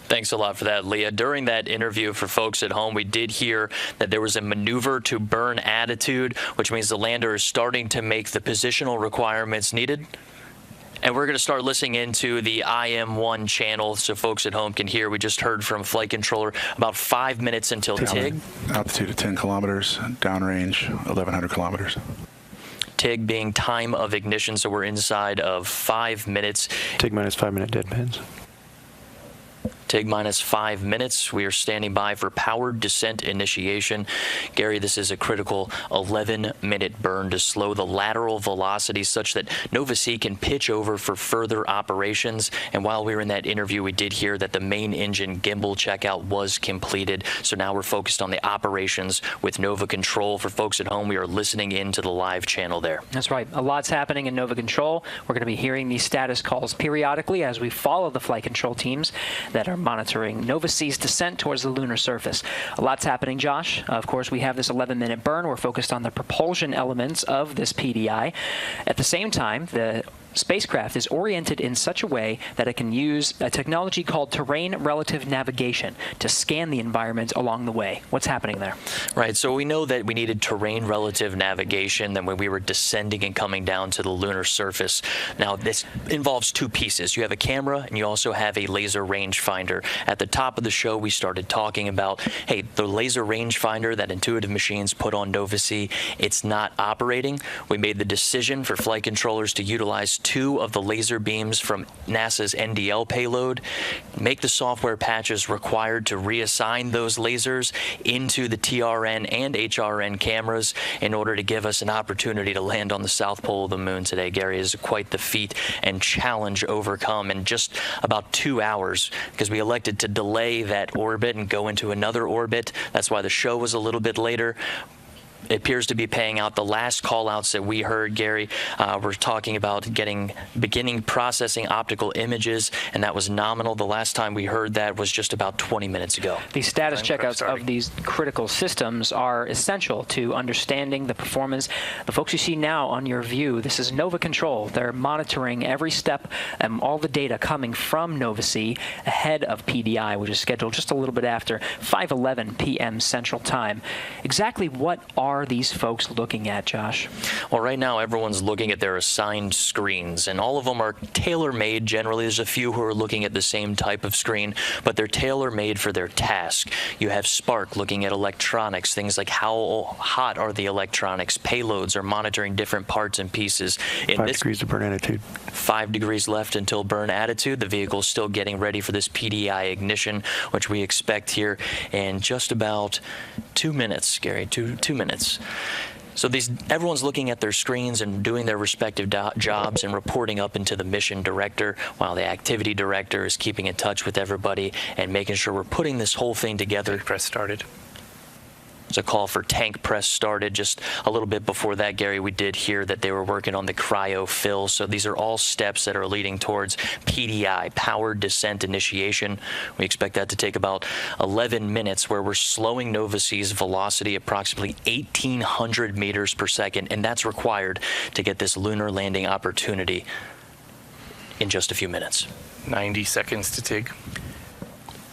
[SPEAKER 2] Thanks a lot for that, Leah. During that interview for folks at home, we did hear that there was a maneuver to burn attitude, which means the lander is starting to make the positional requirements needed. And we're going to start listening into the IM1 channel so folks at home can hear. We just heard from flight controller about 5 minutes until TIG.
[SPEAKER 4] Altitude of 10 kilometers, downrange 1,100 kilometers.
[SPEAKER 2] TIG being time of ignition, so we're inside of 5 minutes.
[SPEAKER 5] TIG minus 5 minute deadpans.
[SPEAKER 2] TIG minus 5 minutes. We are standing by for powered descent initiation. Gary, this is a critical 11-minute burn to slow the lateral velocity such that Nova-C can pitch over for further operations. And while we were in that interview, we did hear that the main engine gimbal checkout was completed. So now we're focused on the operations with Nova Control. For folks at home, we are listening in to the live channel there.
[SPEAKER 8] That's right. A lot's happening in Nova Control. We're going to be hearing these status calls periodically as we follow the flight control teams that are monitoring Nova-C's descent towards the lunar surface. A lot's happening, Josh. Of course, we have this 11-minute burn. We're focused on the propulsion elements of this PDI. At the same time, the spacecraft is oriented in such a way that it can use a technology called terrain relative navigation to scan the environment along the way. What's happening there?
[SPEAKER 2] Right, so we know that we needed terrain relative navigation then when we were descending and coming down to the lunar surface. Now, this involves two pieces. You have a camera and you also have a laser rangefinder. At the top of the show, we started talking about, hey, the laser rangefinder that Intuitive Machines put on Nova-C, it's not operating. We made the decision for flight controllers to utilize two of the laser beams from NASA's NDL payload, make the software patches required to reassign those lasers into the TRN and HRN cameras in order to give us an opportunity to land on the south pole of the moon today. Gary, is quite the feat and challenge overcome in just about 2 hours because we elected to delay that orbit and go into another orbit. That's why the show was a little bit later. It appears to be paying out. The last call-outs that we heard, Gary, we're talking about beginning processing optical images, and that was nominal. The last time we heard that was just about 20 minutes ago.
[SPEAKER 8] The status checkouts of these critical systems are essential to understanding the performance. The folks you see now on your view, this is Nova Control. They're monitoring every step and all the data coming from Nova-C ahead of PDI, which is scheduled just a little bit after 5:11 p.m. Central Time. Exactly what are are these folks looking at, Josh?
[SPEAKER 2] Well, right now everyone's looking at their assigned screens, and all of them are tailor-made. Generally, there's a few who are looking at the same type of screen, but they're tailor-made for their task. You have Spark looking at electronics, things like how hot are the electronics. Payloads are monitoring different parts and pieces.
[SPEAKER 5] 5 degrees to burn attitude.
[SPEAKER 2] 5 degrees left until burn attitude. The vehicle's still getting ready for this PDI ignition, which we expect here in just about 2 minutes, Gary, two minutes. So everyone's looking at their screens and doing their respective jobs and reporting up into the mission director, while the activity director is keeping in touch with everybody and making sure we're putting this whole thing together.
[SPEAKER 5] Press started.
[SPEAKER 2] There's a call for tank press started. Just a little bit before that, Gary, we did hear that they were working on the cryo fill. So these are all steps that are leading towards PDI, powered descent initiation. We expect that to take about 11 minutes, where we're slowing Nova-C's velocity approximately 1,800 meters per second, and that's required to get this lunar landing opportunity in just a few minutes.
[SPEAKER 5] 90 seconds to take.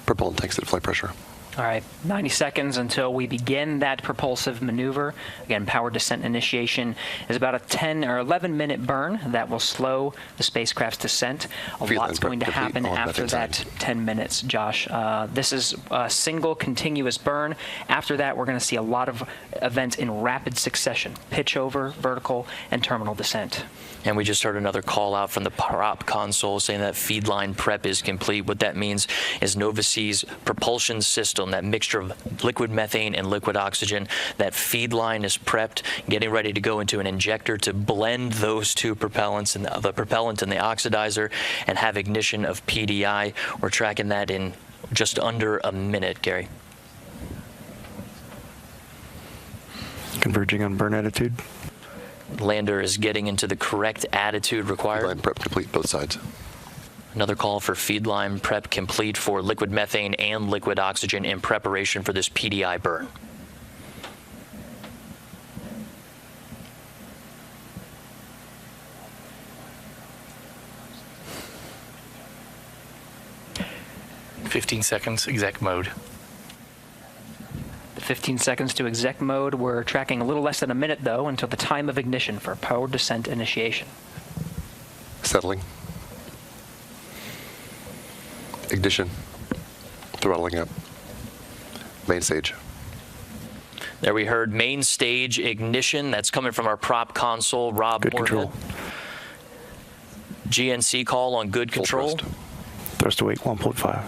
[SPEAKER 6] Propellant tanks at flight pressure.
[SPEAKER 8] All right, 90 seconds until we begin that propulsive maneuver. Again, power descent initiation is about a 10 or 11-minute burn that will slow the spacecraft's descent. A lot's going to happen after that 10 minutes, Josh. This is a single continuous burn. After that, we're going to see a lot of events in rapid succession: pitch over, vertical, and terminal descent.
[SPEAKER 2] And we just heard another call out from the prop console saying that feed line prep is complete. What that means is Nova-C's propulsion system, that mixture of liquid methane and liquid oxygen, that feed line is prepped, getting ready to go into an injector to blend those two propellants, and the propellant and the oxidizer, and have ignition of PDI. We're tracking that in just under a minute, Gary.
[SPEAKER 5] Converging on burn attitude.
[SPEAKER 2] Lander is getting into the correct attitude required.
[SPEAKER 6] Feed line prep complete, both sides.
[SPEAKER 2] Another call for feed line prep complete for liquid methane and liquid oxygen in preparation for this PDI burn.
[SPEAKER 5] "15 seconds, exec mode."
[SPEAKER 8] 15 seconds to exec mode. We're tracking a little less than a minute, though, until the time of ignition for power descent initiation.
[SPEAKER 6] Settling. Ignition. Throttling up. Main stage.
[SPEAKER 2] There we heard main stage ignition. That's coming from our prop console, Rob Moorhill. GNC call on good control.
[SPEAKER 5] Thrust to weight 1.5.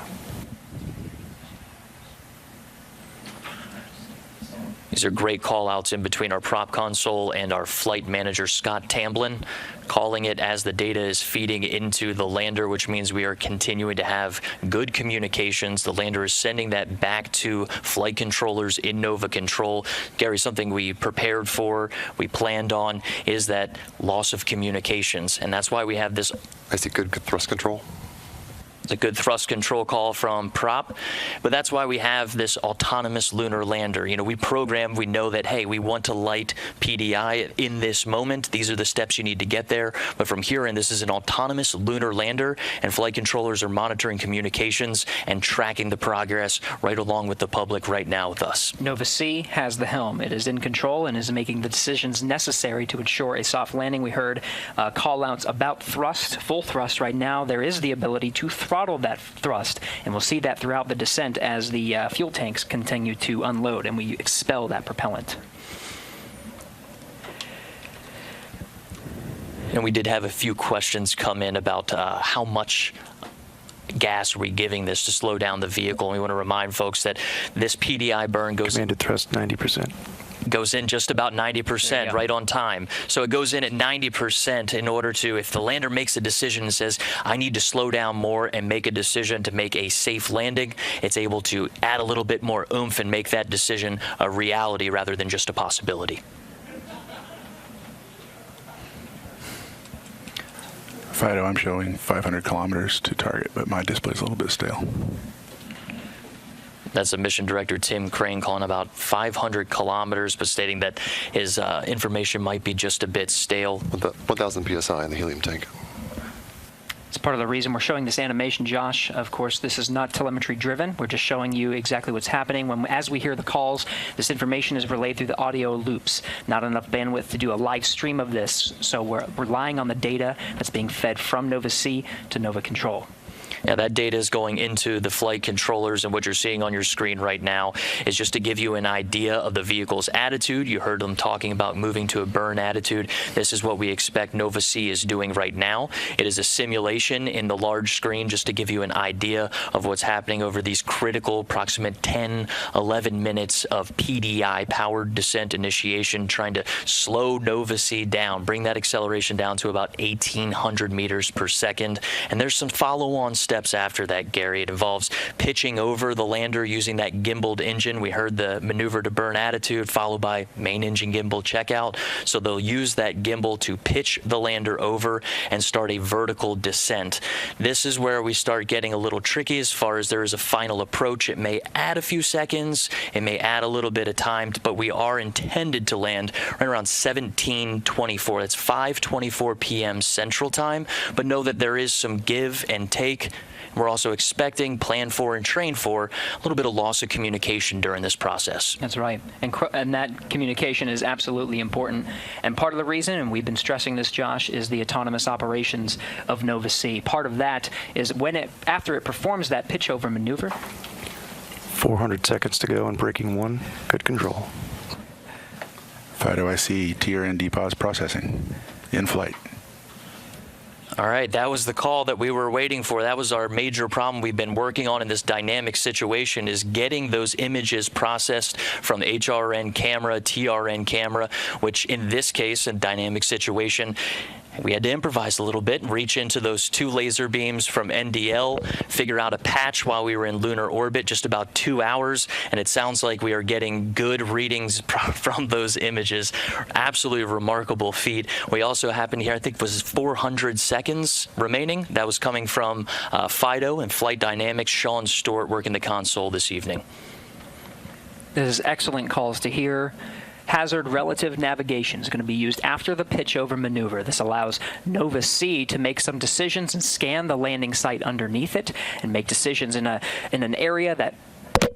[SPEAKER 2] These are great call-outs in between our prop console and our flight manager, Scott Tamblin, calling it as the data is feeding into the lander, which means we are continuing to have good communications. The lander is sending that back to flight controllers in Nova Control. Gary, something we prepared for, we planned on, is that loss of communications, and that's why we have this.
[SPEAKER 6] I see good thrust control.
[SPEAKER 2] A good thrust control call from prop, but that's why we have this autonomous lunar lander. You know, we know that, hey, we want to light PDI in this moment. These are the steps you need to get there. But from here in, this is an autonomous lunar lander, and flight controllers are monitoring communications and tracking the progress right along with the public right now with us.
[SPEAKER 8] Nova-C has the helm. It is in control and is making the decisions necessary to ensure a soft landing. We heard call-outs about thrust, full thrust right now. There is the ability to throttle that thrust, and we'll see that throughout the descent as the fuel tanks continue to unload and we expel that propellant.
[SPEAKER 2] And we did have a few questions come in about how much gas are we giving this to slow down the vehicle. And we want to remind folks that this PDI burn goes
[SPEAKER 5] commanded thrust 90%.
[SPEAKER 2] Goes in just about 90%, right on time. So it goes in at 90% in order to, if the lander makes a decision and says, I need to slow down more and make a decision to make a safe landing, it's able to add a little bit more oomph and make that decision a reality rather than just a possibility.
[SPEAKER 4] Fido, I'm showing 500 kilometers to target, but my display's a little bit stale.
[SPEAKER 2] That's the mission director, Tim Crane, calling about 500 kilometers, but stating that his information might be just a bit stale.
[SPEAKER 6] 1,000 psi in the helium tank.
[SPEAKER 8] It's part of the reason we're showing this animation, Josh. Of course, this is not telemetry driven. We're just showing you exactly what's happening. As we hear the calls, this information is relayed through the audio loops. Not enough bandwidth to do a live stream of this, so we're relying on the data that's being fed from Nova Sea to Nova Control.
[SPEAKER 2] Yeah, that data is going into the flight controllers, and what you're seeing on your screen right now is just to give you an idea of the vehicle's attitude. You heard them talking about moving to a burn attitude. This is what we expect Nova Sea is doing right now. It is a simulation in the large screen just to give you an idea of what's happening over these critical approximate 10, 11 minutes of PDI, powered descent initiation, trying to slow Nova Sea down, bring that acceleration down to about 1,800 meters per second. And there's some follow-on steps after that, Gary. It involves pitching over the lander using that gimbaled engine. We heard the maneuver to burn attitude followed by main engine gimbal checkout. So they'll use that gimbal to pitch the lander over and start a vertical descent. This is where we start getting a little tricky as far as there is a final approach. It may add a few seconds, it may add a little bit of time, but we are intended to land right around 17:24. That's 5:24 p.m. Central Time. But know that there is some give and take. We're also expecting, plan for, and train for a little bit of loss of communication during this process.
[SPEAKER 8] That's right. And that communication is absolutely important. And part of the reason, and we've been stressing this, Josh, is the autonomous operations of Nova Sea. Part of that is after it performs that pitch over maneuver.
[SPEAKER 5] 400 seconds to go on braking 1. Good control.
[SPEAKER 4] FIDO IC TRN DPOS processing in flight.
[SPEAKER 2] All right, that was the call that we were waiting for. That was our major problem we've been working on in this dynamic situation, is getting those images processed from the HRN camera, TRN camera, which in this case, a dynamic situation, we had to improvise a little bit and reach into those 2 laser beams from NDL, figure out a patch while we were in lunar orbit, just about 2 hours, and it sounds like we are getting good readings from those images. Absolutely remarkable feat. We also happened here, I think it was 400 seconds remaining. That was coming from FIDO and Flight Dynamics. Sean Stewart working the console this evening.
[SPEAKER 8] This is excellent calls to hear. Hazard relative navigation is going to be used after the pitch over maneuver. This allows Nova Sea to make some decisions and scan the landing site underneath it and make decisions in an area that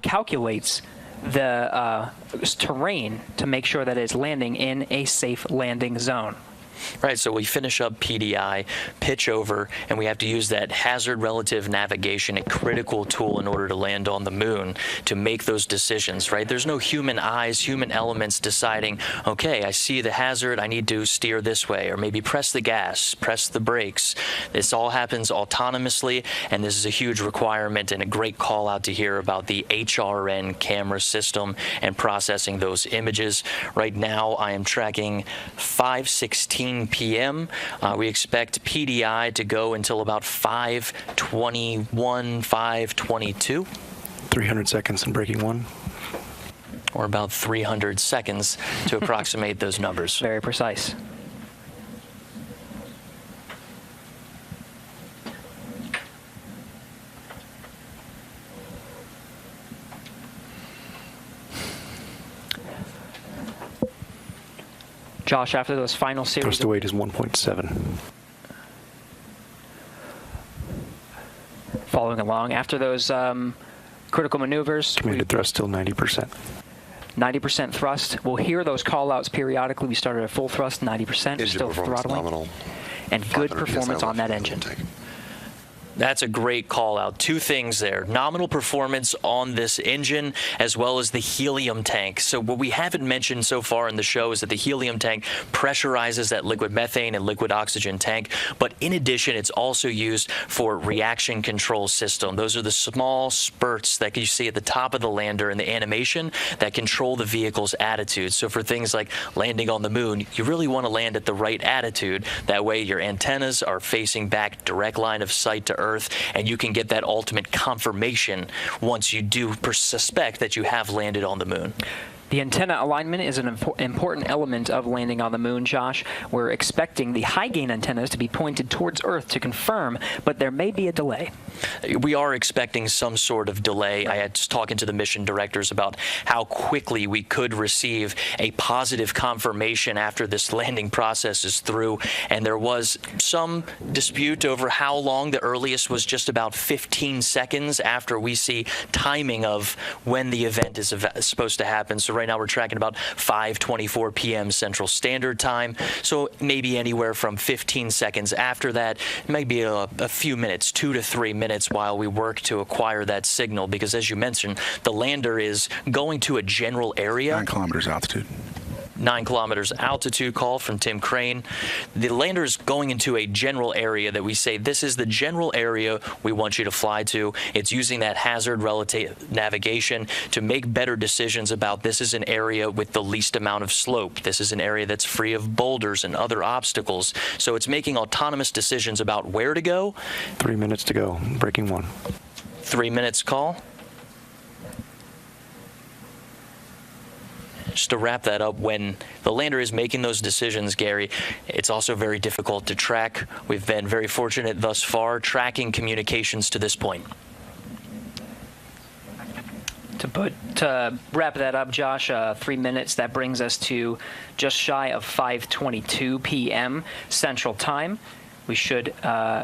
[SPEAKER 8] calculates the terrain to make sure that it's landing in a safe landing zone.
[SPEAKER 2] Right, so we finish up PDI, pitch over, and we have to use that hazard relative navigation, a critical tool in order to land on the moon, to make those decisions, right? There's no human eyes, human elements deciding, okay, I see the hazard, I need to steer this way, or maybe press the gas, press the brakes. This all happens autonomously, and this is a huge requirement and a great call out to hear about the HRN camera system and processing those images. Right now, I am tracking 5:16 p.m. We expect PDI to go until about 5:21, 5:22.
[SPEAKER 5] 300 seconds in braking 1.
[SPEAKER 2] Or about 300 seconds to approximate those numbers.
[SPEAKER 8] Very precise. Josh, after those final series...
[SPEAKER 5] Thrust to weight is 1.7.
[SPEAKER 8] Following along, after those critical maneuvers...
[SPEAKER 5] Commanded thrust still 90%.
[SPEAKER 8] 90% thrust. We'll hear those call-outs periodically. We started at full thrust, 90%, still throttling.
[SPEAKER 6] Nominal.
[SPEAKER 8] And good performance on that engine.
[SPEAKER 2] That's a great call out. 2 things there. Nominal performance on this engine as well as the helium tank. So what we haven't mentioned so far in the show is that the helium tank pressurizes that liquid methane and liquid oxygen tank. But in addition, it's also used for reaction control system. Those are the small spurts that you see at the top of the lander in the animation that control the vehicle's attitude. So for things like landing on the moon, you really want to land at the right attitude. That way your antennas are facing back, direct line of sight to Earth, and you can get that ultimate confirmation once you do suspect that you have landed on the moon.
[SPEAKER 8] The antenna alignment is an important element of landing on the moon, Josh. We're expecting the high-gain antennas to be pointed towards Earth to confirm, but there may be a delay.
[SPEAKER 2] We are expecting some sort of delay. I had talking to the mission directors about how quickly we could receive a positive confirmation after this landing process is through, and there was some dispute over how long. The earliest was just about 15 seconds after we see timing of when the event is supposed to happen. So right now we're tracking about 5:24 p.m. Central Standard Time. So maybe anywhere from 15 seconds after that, maybe a few minutes, 2 to 3 minutes while we work to acquire that signal. Because as you mentioned, the lander is going to a general area.
[SPEAKER 4] 9 kilometers altitude.
[SPEAKER 2] 9 kilometers altitude call from Tim Crane. The lander is going into a general area that we say, this is the general area we want you to fly to. It's using that hazard relative navigation to make better decisions about this is an area with the least amount of slope. This is an area that's free of boulders and other obstacles. So it's making autonomous decisions about where to go.
[SPEAKER 5] 3 minutes to go, breaking 1.
[SPEAKER 2] 3 minutes call. Just to wrap that up, when the lander is making those decisions, Gary, it's also very difficult to track. We've been very fortunate thus far tracking communications to this point.
[SPEAKER 8] To wrap that up, Josh, 3 minutes, that brings us to just shy of 5:22 p.m. Central Time. We should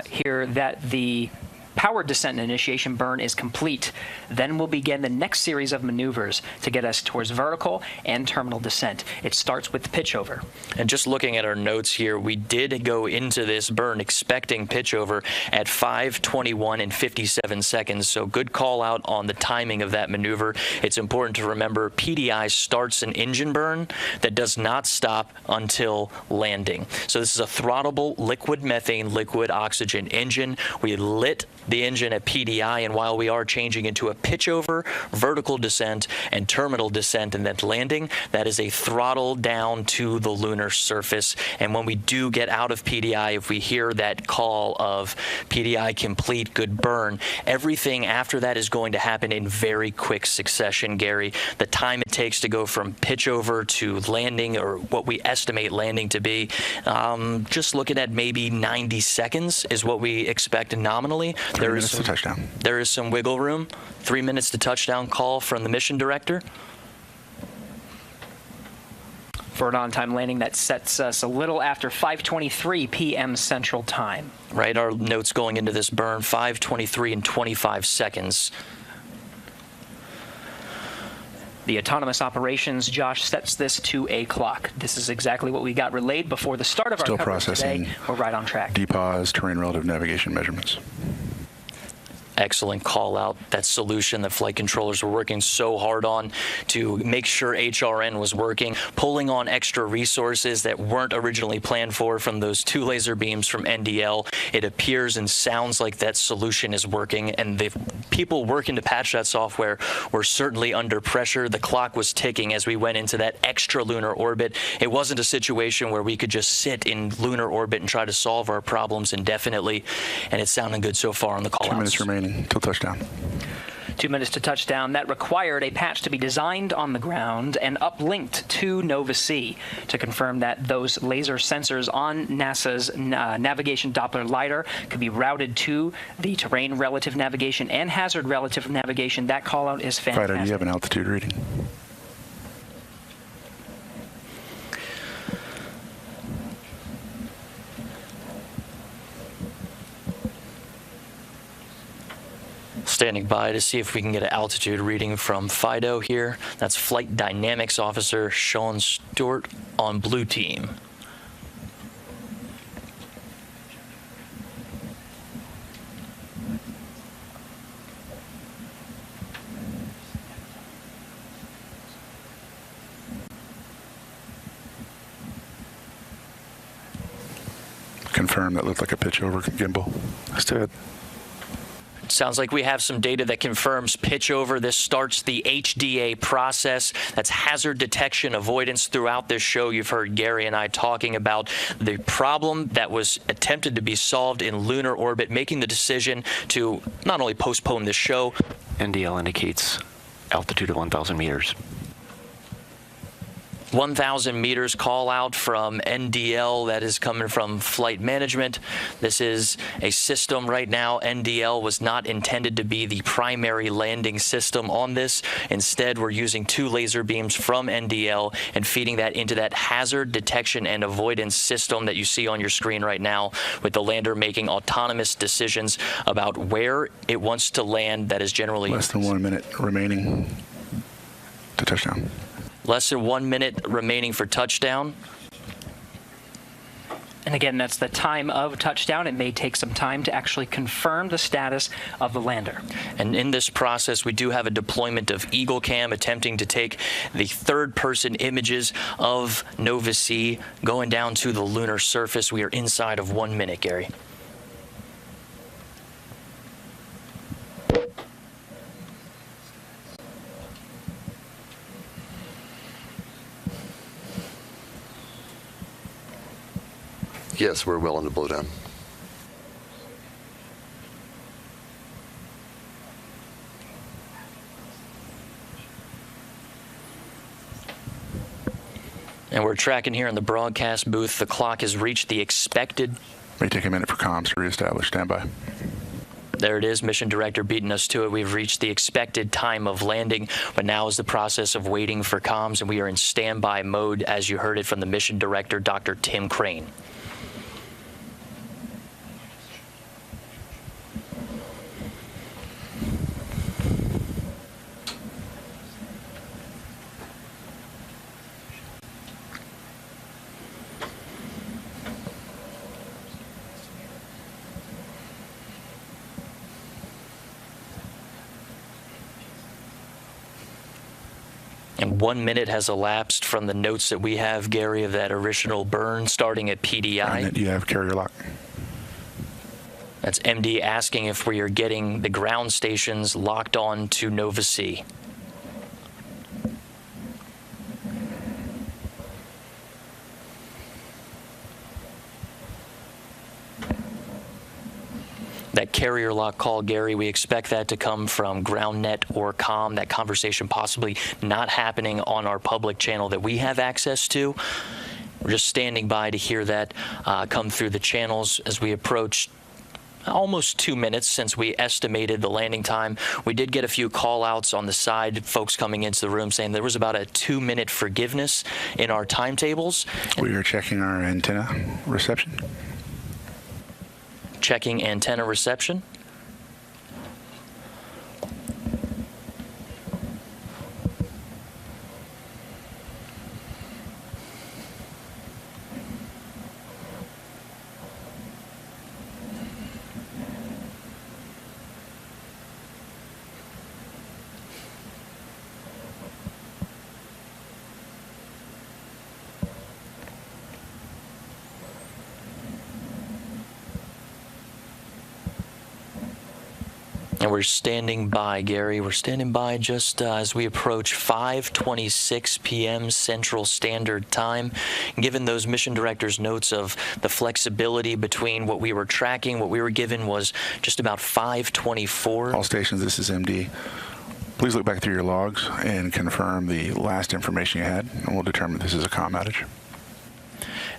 [SPEAKER 8] hear that the power descent and initiation burn is complete. Then we'll begin the next series of maneuvers to get us towards vertical and terminal descent. It starts with pitch over.
[SPEAKER 2] And just looking at our notes here, we did go into this burn expecting pitch over at 5:21 and 57 seconds. So good call out on the timing of that maneuver. It's important to remember PDI starts an engine burn that does not stop until landing. So this is a throttleable liquid methane, liquid oxygen engine. We lit the engine at PDI, and while we are changing into a pitch over, vertical descent, and terminal descent and then landing, that is a throttle down to the lunar surface. And when we do get out of PDI, if we hear that call of PDI complete, good burn, everything after that is going to happen in very quick succession, Gary. The time it takes to go from pitch over to landing, or what we estimate landing to be, just looking at maybe 90 seconds is what we expect nominally.
[SPEAKER 4] 3 minutes to touchdown.
[SPEAKER 2] There is some wiggle room. 3 minutes to touchdown call from the mission director.
[SPEAKER 8] For an on-time landing, that sets us a little after 5:23 p.m. Central Time.
[SPEAKER 2] Right, our notes going into this burn, 5:23 and 25 seconds.
[SPEAKER 8] The autonomous operations, Josh, sets this to a clock. This is exactly what we got relayed before the start of our coverage
[SPEAKER 4] processing
[SPEAKER 8] today. We're right on track.
[SPEAKER 4] DPAS, terrain relative navigation measurements.
[SPEAKER 2] Excellent call out. That solution that flight controllers were working so hard on to make sure HRN was working, pulling on extra resources that weren't originally planned for from those 2 laser beams from NDL. It appears and sounds like that solution is working, and the people working to patch that software were certainly under pressure. The clock was ticking as we went into that extra lunar orbit. It wasn't a situation where we could just sit in lunar orbit and try to solve our problems indefinitely, and it's sounding good so far on the call outs.
[SPEAKER 4] 2 minutes remaining till touchdown.
[SPEAKER 8] 2 minutes to touchdown. That required a patch to be designed on the ground and uplinked to Nova-C to confirm that those laser sensors on NASA's navigation Doppler lidar could be routed to the terrain relative navigation and hazard relative navigation. That call out is fantastic.
[SPEAKER 4] Fido, do you have an altitude reading?
[SPEAKER 2] Standing by to see if we can get an altitude reading from Fido here. That's Flight Dynamics Officer Sean Stewart on Blue Team.
[SPEAKER 4] Confirm that looked like a pitch over gimbal.
[SPEAKER 5] Let's do it.
[SPEAKER 2] Sounds like we have some data that confirms pitch over. This starts the HDA process. That's hazard detection avoidance. Throughout this show, you've heard Gary and I talking about the problem that was attempted to be solved in lunar orbit, making the decision to not only postpone this show.
[SPEAKER 5] NDL indicates altitude of 1,000 meters.
[SPEAKER 2] 1,000 meters call out from NDL that is coming from flight management. This is a system right now. NDL was not intended to be the primary landing system on this. Instead, we're using 2 laser beams from NDL and feeding that into that hazard detection and avoidance system that you see on your screen right now, with the lander making autonomous decisions about where it wants to land. That is generally
[SPEAKER 4] less than 1 minute remaining to touchdown.
[SPEAKER 2] Less than 1 minute remaining for touchdown.
[SPEAKER 8] And again, that's the time of touchdown. It may take some time to actually confirm the status of the lander.
[SPEAKER 2] And in this process, we do have a deployment of Eagle Cam attempting to take the third-person images of Nova C going down to the lunar surface. We are inside of 1 minute, Gary.
[SPEAKER 6] Yes, we're well into blowdown.
[SPEAKER 2] And we're tracking here in the broadcast booth. The clock has reached the expected.
[SPEAKER 4] May take a minute for comms to reestablish standby.
[SPEAKER 2] There it is, mission director beating us to it. We've reached the expected time of landing, but now is the process of waiting for comms, and we are in standby mode, as you heard it from the mission director, Dr. Tim Crane. And 1 minute has elapsed from the notes that we have, Gary, of that original burn starting at PDI.
[SPEAKER 4] And you have carrier lock.
[SPEAKER 2] That's MD asking if we are getting the ground stations locked on to Nova C. That carrier lock call, Gary, we expect that to come from GroundNet or COM, that conversation possibly not happening on our public channel that we have access to. We're just standing by to hear that come through the channels as we approach almost 2 minutes since we estimated the landing time. We did get a few call outs on the side, folks coming into the room saying there was about a 2-minute forgiveness in our timetables.
[SPEAKER 4] We are checking our antenna reception.
[SPEAKER 2] Checking antenna reception. And we're standing by, Gary. We're standing by just as we approach 5:26 p.m. Central Standard Time. Given those mission directors' notes of the flexibility between what we were tracking, what we were given was just about 5:24.
[SPEAKER 4] All stations, this is MD. Please look back through your logs and confirm the last information you had, and we'll determine this is a comm outage.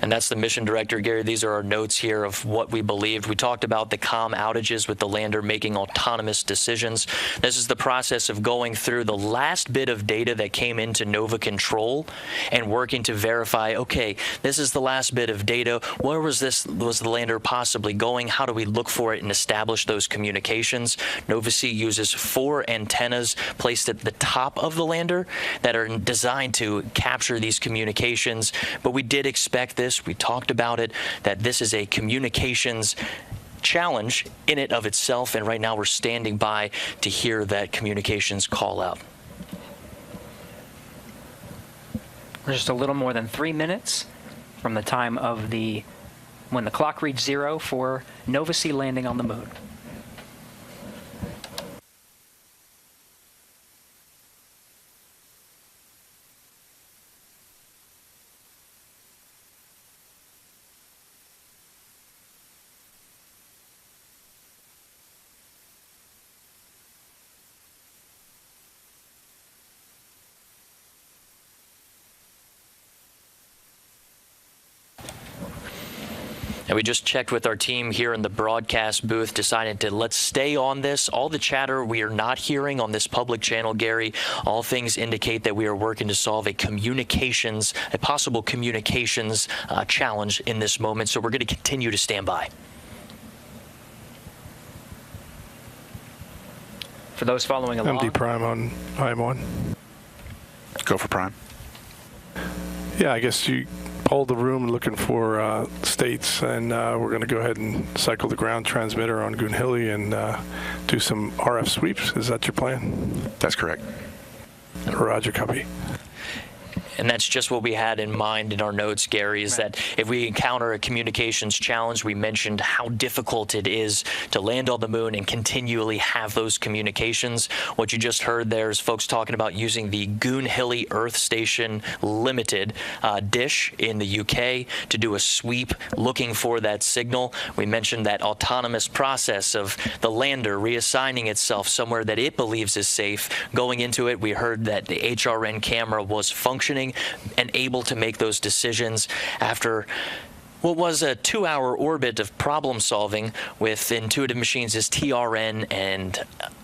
[SPEAKER 2] And that's the mission director, Gary. These are our notes here of what we believed. We talked about the comm outages with the lander making autonomous decisions. This is the process of going through the last bit of data that came into Nova Control and working to verify, okay, this is the last bit of data. Where was the lander possibly going? How do we look for it and establish those communications? Nova C uses 4 antennas placed at the top of the lander that are designed to capture these communications. But we did expect this. We talked about it, that this is a communications challenge in it of itself, and right now we're standing by to hear that communications call out.
[SPEAKER 8] We're just a little more than 3 minutes from the time of when the clock reads 0 for Nova C landing on the moon.
[SPEAKER 2] And we just checked with our team here in the broadcast booth, decided to let's stay on this. All the chatter we are not hearing on this public channel, Gary, all things indicate that we are working to solve a possible communications challenge in this moment. So we're going to continue to stand by.
[SPEAKER 8] For those following along.
[SPEAKER 17] MD Prime on IM1.
[SPEAKER 4] Go for Prime.
[SPEAKER 17] Yeah, I guess you polled the room looking for states, and we're going to go ahead and cycle the ground transmitter on Goonhilly and do some RF sweeps. Is that your plan?
[SPEAKER 4] That's correct.
[SPEAKER 17] Roger, copy.
[SPEAKER 2] And that's just what we had in mind in our notes, Gary, is that if we encounter a communications challenge, we mentioned how difficult it is to land on the moon and continually have those communications. What you just heard there is folks talking about using the Goonhilly Earth Station Limited dish in the UK to do a sweep looking for that signal. We mentioned that autonomous process of the lander reassigning itself somewhere that it believes is safe. Going into it, we heard that the HRN camera was functioning and able to make those decisions after what was a 2-hour orbit of problem solving with Intuitive Machines' TRN and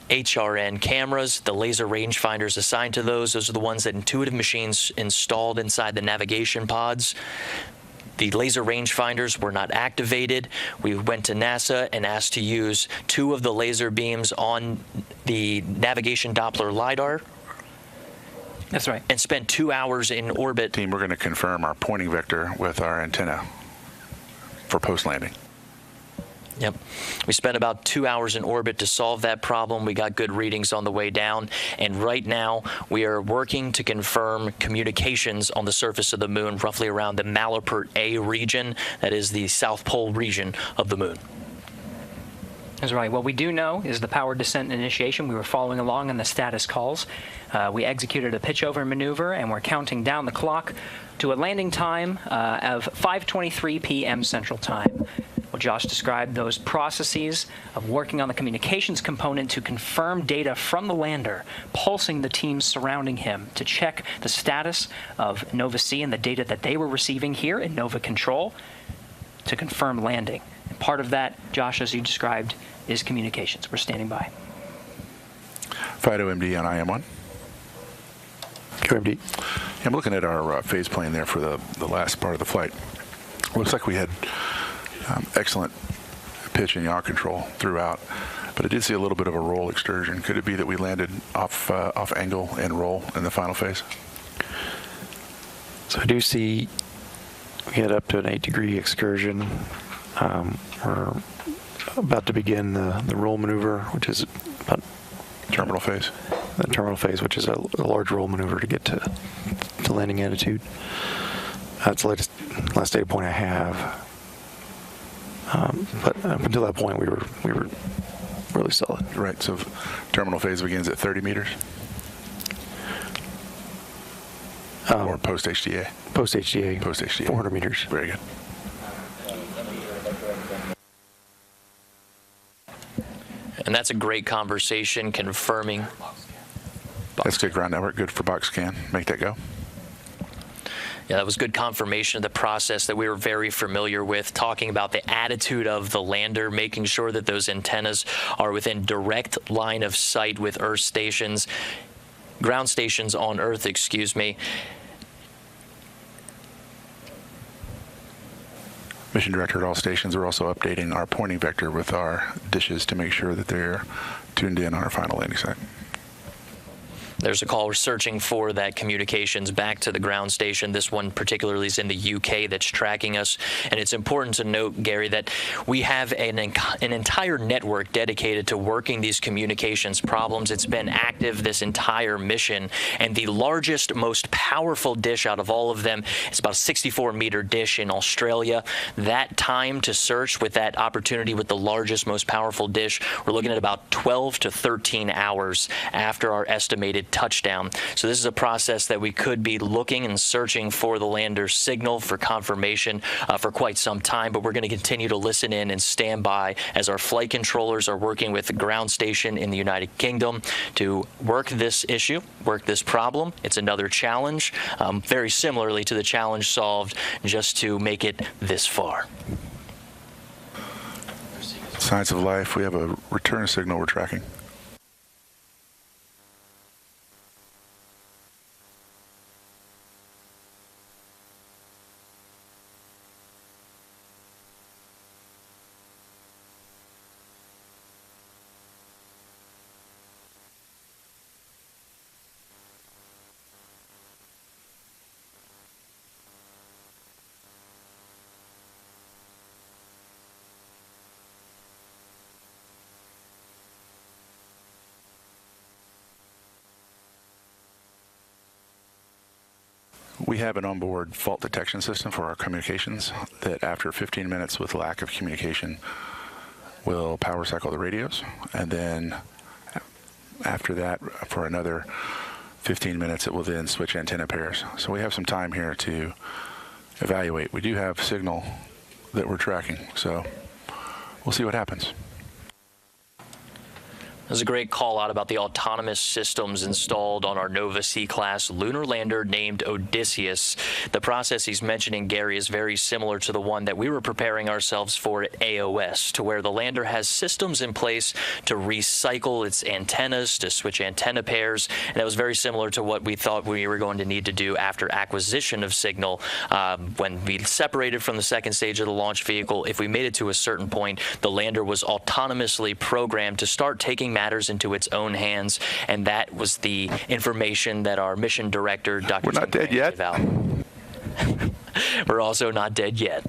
[SPEAKER 2] HRN cameras. The laser rangefinders assigned to those are the ones that Intuitive Machines installed inside the navigation pods. The laser rangefinders were not activated. We went to NASA and asked to use 2 of the laser beams on the navigation Doppler LiDAR.
[SPEAKER 8] That's right.
[SPEAKER 2] And spent 2 hours in orbit.
[SPEAKER 4] Team, we're going to confirm our pointing vector with our antenna for post-landing.
[SPEAKER 2] Yep. We spent about 2 hours in orbit to solve that problem. We got good readings on the way down. And right now, we are working to confirm communications on the surface of the moon, roughly around the Malapert A region. That is the South Pole region of the moon.
[SPEAKER 8] That's right. What we do know is the power descent initiation. We were following along on the status calls. We executed a pitch-over maneuver, and we're counting down the clock to a landing time of 5:23 p.m. Central Time. Well, Josh described those processes of working on the communications component to confirm data from the lander, pulsing the teams surrounding him to check the status of Nova C and the data that they were receiving here in Nova Control to confirm landing. And part of that, Josh, as you described, is communications. We're standing by.
[SPEAKER 4] Fido MD on IM1.
[SPEAKER 5] Go MD.
[SPEAKER 4] I'm looking at our phase plane there for the last part of the flight. Looks like we had excellent pitch and yaw control throughout, but I did see a little bit of a roll excursion. Could it be that we landed off angle and roll in the final phase?
[SPEAKER 5] So I do see we had up to an 8-degree excursion. We're about to begin the roll maneuver, which is about
[SPEAKER 4] terminal phase.
[SPEAKER 5] The terminal phase, which is a large roll maneuver to get to landing attitude. That's the last data point I have. But up until that point, we were really solid.
[SPEAKER 4] Right. So terminal phase begins at 30 meters. Or post HDA.
[SPEAKER 5] Post HDA.
[SPEAKER 4] Post HDA.
[SPEAKER 5] 400 meters.
[SPEAKER 4] Very good.
[SPEAKER 2] And that's a great conversation confirming.
[SPEAKER 4] That's good ground network. Good for box scan. Make that go.
[SPEAKER 2] Yeah, that was good confirmation of the process that we were very familiar with, talking about the attitude of the lander, making sure that those antennas are within direct line of sight with Earth stations, ground stations on Earth, excuse me.
[SPEAKER 4] Mission director at all stations, we're also updating our pointing vector with our dishes to make sure that they're tuned in on our final landing site.
[SPEAKER 2] There's a call. We're searching for that communications back to the ground station. This one particularly is in the UK that's tracking us. And it's important to note, Gary, that we have an entire network dedicated to working these communications problems. It's been active this entire mission. And the largest, most powerful dish out of all of them is about a 64-meter dish in Australia. That time to search with that opportunity with the largest, most powerful dish, we're looking at about 12 to 13 hours after our estimated touchdown. So this is a process that we could be looking and searching for the lander's signal for confirmation for quite some time, but we're going to continue to listen in and stand by as our flight controllers are working with the ground station in the United Kingdom to work this issue, work this problem. It's another challenge, very similarly to the challenge solved just to make it this far.
[SPEAKER 4] Signs of life, we have a return signal we're tracking. We have an onboard fault detection system for our communications that after 15 minutes with lack of communication will power cycle the radios, and then after that for another 15 minutes it will then switch antenna pairs. So we have some time here to evaluate. We do have signal that we're tracking, so we'll see what happens.
[SPEAKER 2] There's a great call out about the autonomous systems installed on our Nova C-class lunar lander named Odysseus. The process he's mentioning, Gary, is very similar to the one that we were preparing ourselves for at AOS, to where the lander has systems in place to recycle its antennas, to switch antenna pairs, and that was very similar to what we thought we were going to need to do after acquisition of signal. When we separated from the second stage of the launch vehicle, if we made it to a certain point, the lander was autonomously programmed to start taking matters into its own hands, and that was the information that our mission director, Dr.
[SPEAKER 4] We're not dead yet.
[SPEAKER 2] We're also not dead yet.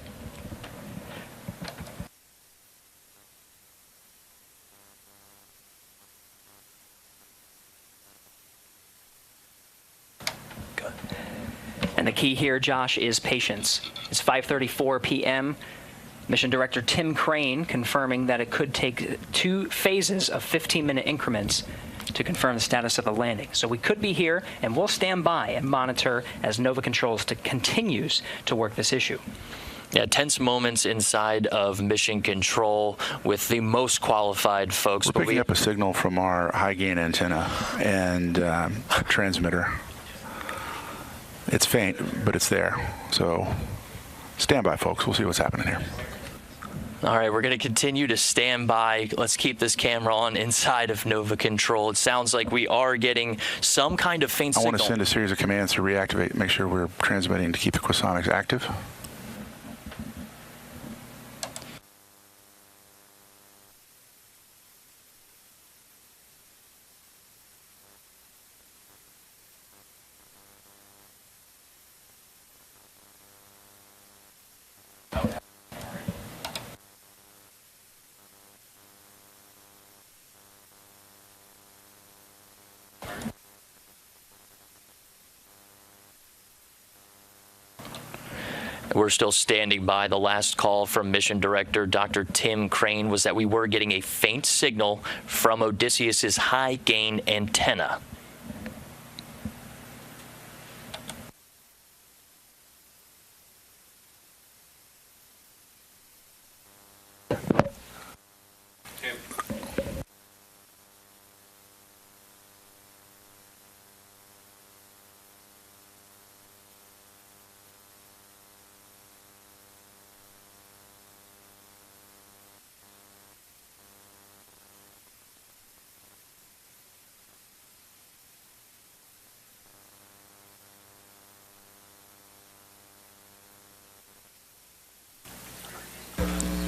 [SPEAKER 8] And the key here, Josh, is patience. It's 5:34 p.m. Mission Director Tim Crane confirming that it could take 2 phases of 15-minute increments to confirm the status of the landing. So we could be here, and we'll stand by and monitor as Nova Controls continues to work this issue.
[SPEAKER 2] Yeah, tense moments inside of Mission Control with the most qualified folks.
[SPEAKER 4] We're picking up a signal from our high-gain antenna and transmitter. It's faint, but it's there. So stand by, folks. We'll see what's happening here.
[SPEAKER 2] All right, we're going to continue to stand by. Let's keep this camera on inside of Nova Control. It sounds like we are getting some kind of faint signal.
[SPEAKER 4] I want to send a series of commands to reactivate, make sure we're transmitting to keep the Aquasonics active.
[SPEAKER 2] We're still standing by. The last call from Mission Director Dr. Tim Crane was that we were getting a faint signal from Odysseus's high-gain antenna.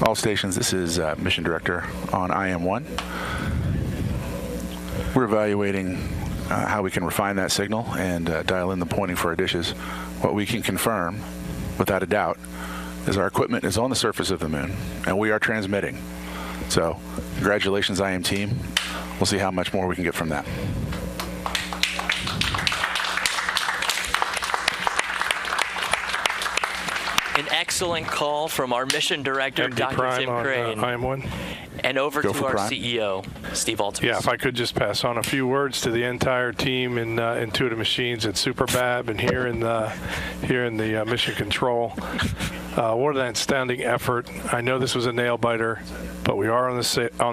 [SPEAKER 4] All stations, this is Mission Director on IM1. We're evaluating how we can refine that signal and dial in the pointing for our dishes. What we can confirm, without a doubt, is our equipment is on the surface of the moon, and we are transmitting. So, congratulations, IM team. We'll see how much more we can get from that.
[SPEAKER 2] An excellent call from our Mission Director, Dr. Tim Crane.
[SPEAKER 7] IM1.
[SPEAKER 2] And over to our CEO, Steve Altemus.
[SPEAKER 7] Yeah, if I could just pass on a few words to the entire team in Intuitive Machines at Superbab and here in the Mission Control. What an outstanding effort. I know this was a nail biter, but we are on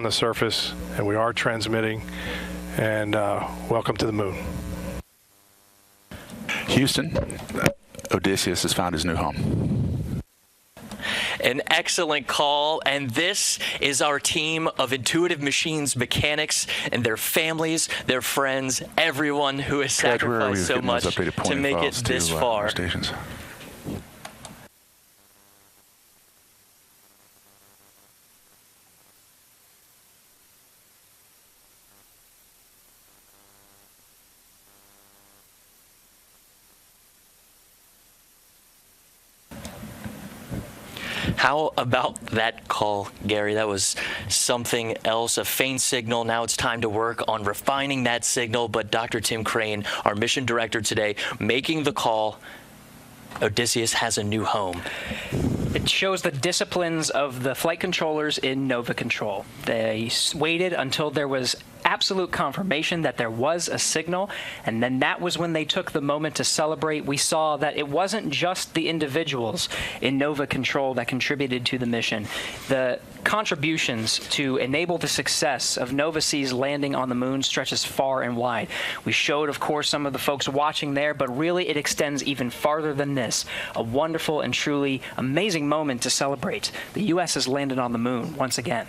[SPEAKER 7] the surface and we are transmitting. And welcome to the moon.
[SPEAKER 4] Houston, Odysseus has found his new home.
[SPEAKER 2] An excellent call, and this is our team of Intuitive Machines mechanics and their families, their friends, everyone who has sacrificed so much to make it this far.
[SPEAKER 4] Stations.
[SPEAKER 2] How about that call, Gary? That was something else, a faint signal. Now it's time to work on refining that signal. But Dr. Tim Crane, our mission director today, making the call. Odysseus has a new home.
[SPEAKER 8] It shows the disciplines of the flight controllers in Nova Control. They waited until there was absolute confirmation that there was a signal, and then that was when they took the moment to celebrate. We saw that it wasn't just the individuals in Nova Control that contributed to the mission. The contributions to enable the success of Nova C's landing on the moon stretches far and wide. We showed, of course, some of the folks watching there, but really it extends even farther than this. A wonderful and truly amazing moment to celebrate. The U.S. has landed on the moon once again.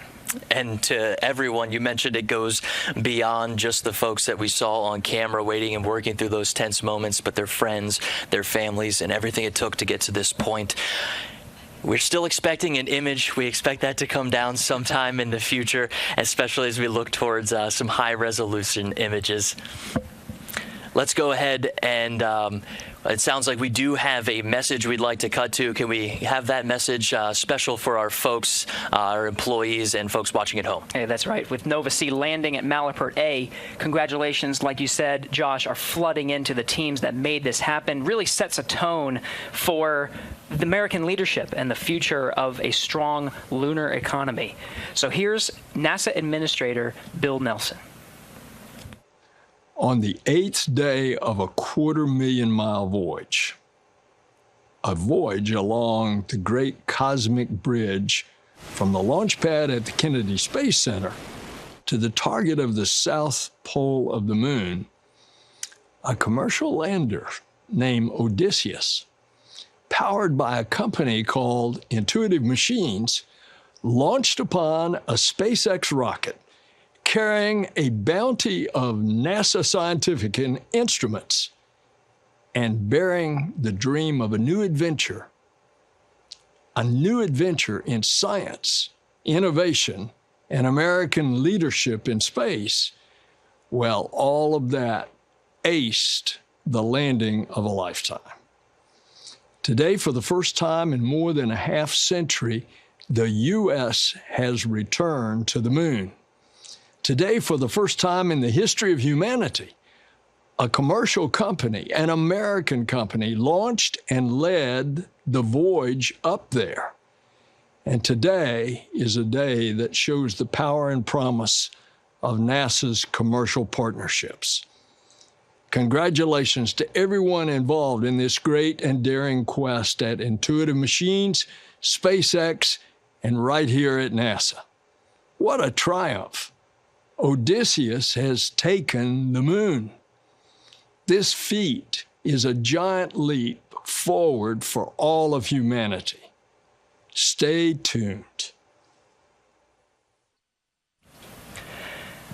[SPEAKER 2] And to everyone, you mentioned it goes beyond just the folks that we saw on camera waiting and working through those tense moments, but their friends, their families, and everything it took to get to this point. We're still expecting an image. We expect that to come down sometime in the future, especially as we look towards some high-resolution images. Let's go ahead and it sounds like we do have a message we'd like to cut to. Can we have that message special for our folks, our employees, and folks watching at home?
[SPEAKER 8] Hey, that's right. With Nova C landing at Malapert A, congratulations, like you said, Josh, are flooding into the teams that made this happen. Really sets a tone for the American leadership and the future of a strong lunar economy. So here's NASA Administrator Bill Nelson.
[SPEAKER 9] On the 8th day of a 250,000-mile voyage, a voyage along the Great Cosmic Bridge from the launch pad at the Kennedy Space Center to the target of the south pole of the moon, a commercial lander named Odysseus, powered by a company called Intuitive Machines, launched upon a SpaceX rocket carrying a bounty of NASA scientific instruments and bearing the dream of a new adventure in science, innovation, and American leadership in space. Well, all of that aced the landing of a lifetime. Today, for the first time in more than a half century, the U.S. has returned to the moon. Today, for the first time in the history of humanity, a commercial company, an American company, launched and led the voyage up there. And today is a day that shows the power and promise of NASA's commercial partnerships. Congratulations to everyone involved in this great and daring quest at Intuitive Machines, SpaceX, and right here at NASA. What a triumph! Odysseus has taken the moon. This feat is a giant leap forward for all of humanity. Stay tuned.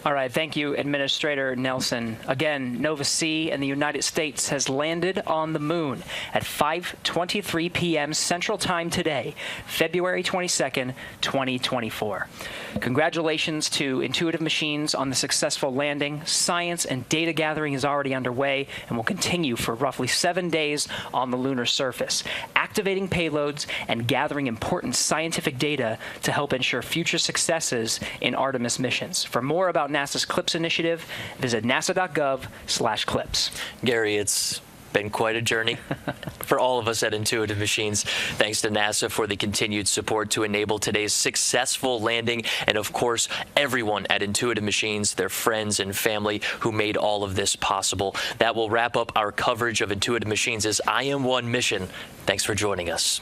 [SPEAKER 8] All right, thank you, Administrator Nelson. Again, Nova C and the United States has landed on the moon at 5:23 p.m. Central Time today, February 22nd, 2024. Congratulations to Intuitive Machines on the successful landing. Science and data gathering is already underway and will continue for roughly 7 days on the lunar surface, activating payloads and gathering important scientific data to help ensure future successes in Artemis missions. For more about NASA's CLIPS initiative, visit nasa.gov/CLIPS.
[SPEAKER 2] Gary, it's been quite a journey for all of us at Intuitive Machines. Thanks to NASA for the continued support to enable today's successful landing, and of course, everyone at Intuitive Machines, their friends and family who made all of this possible. That will wrap up our coverage of Intuitive Machines' IM-1 mission. Thanks for joining us.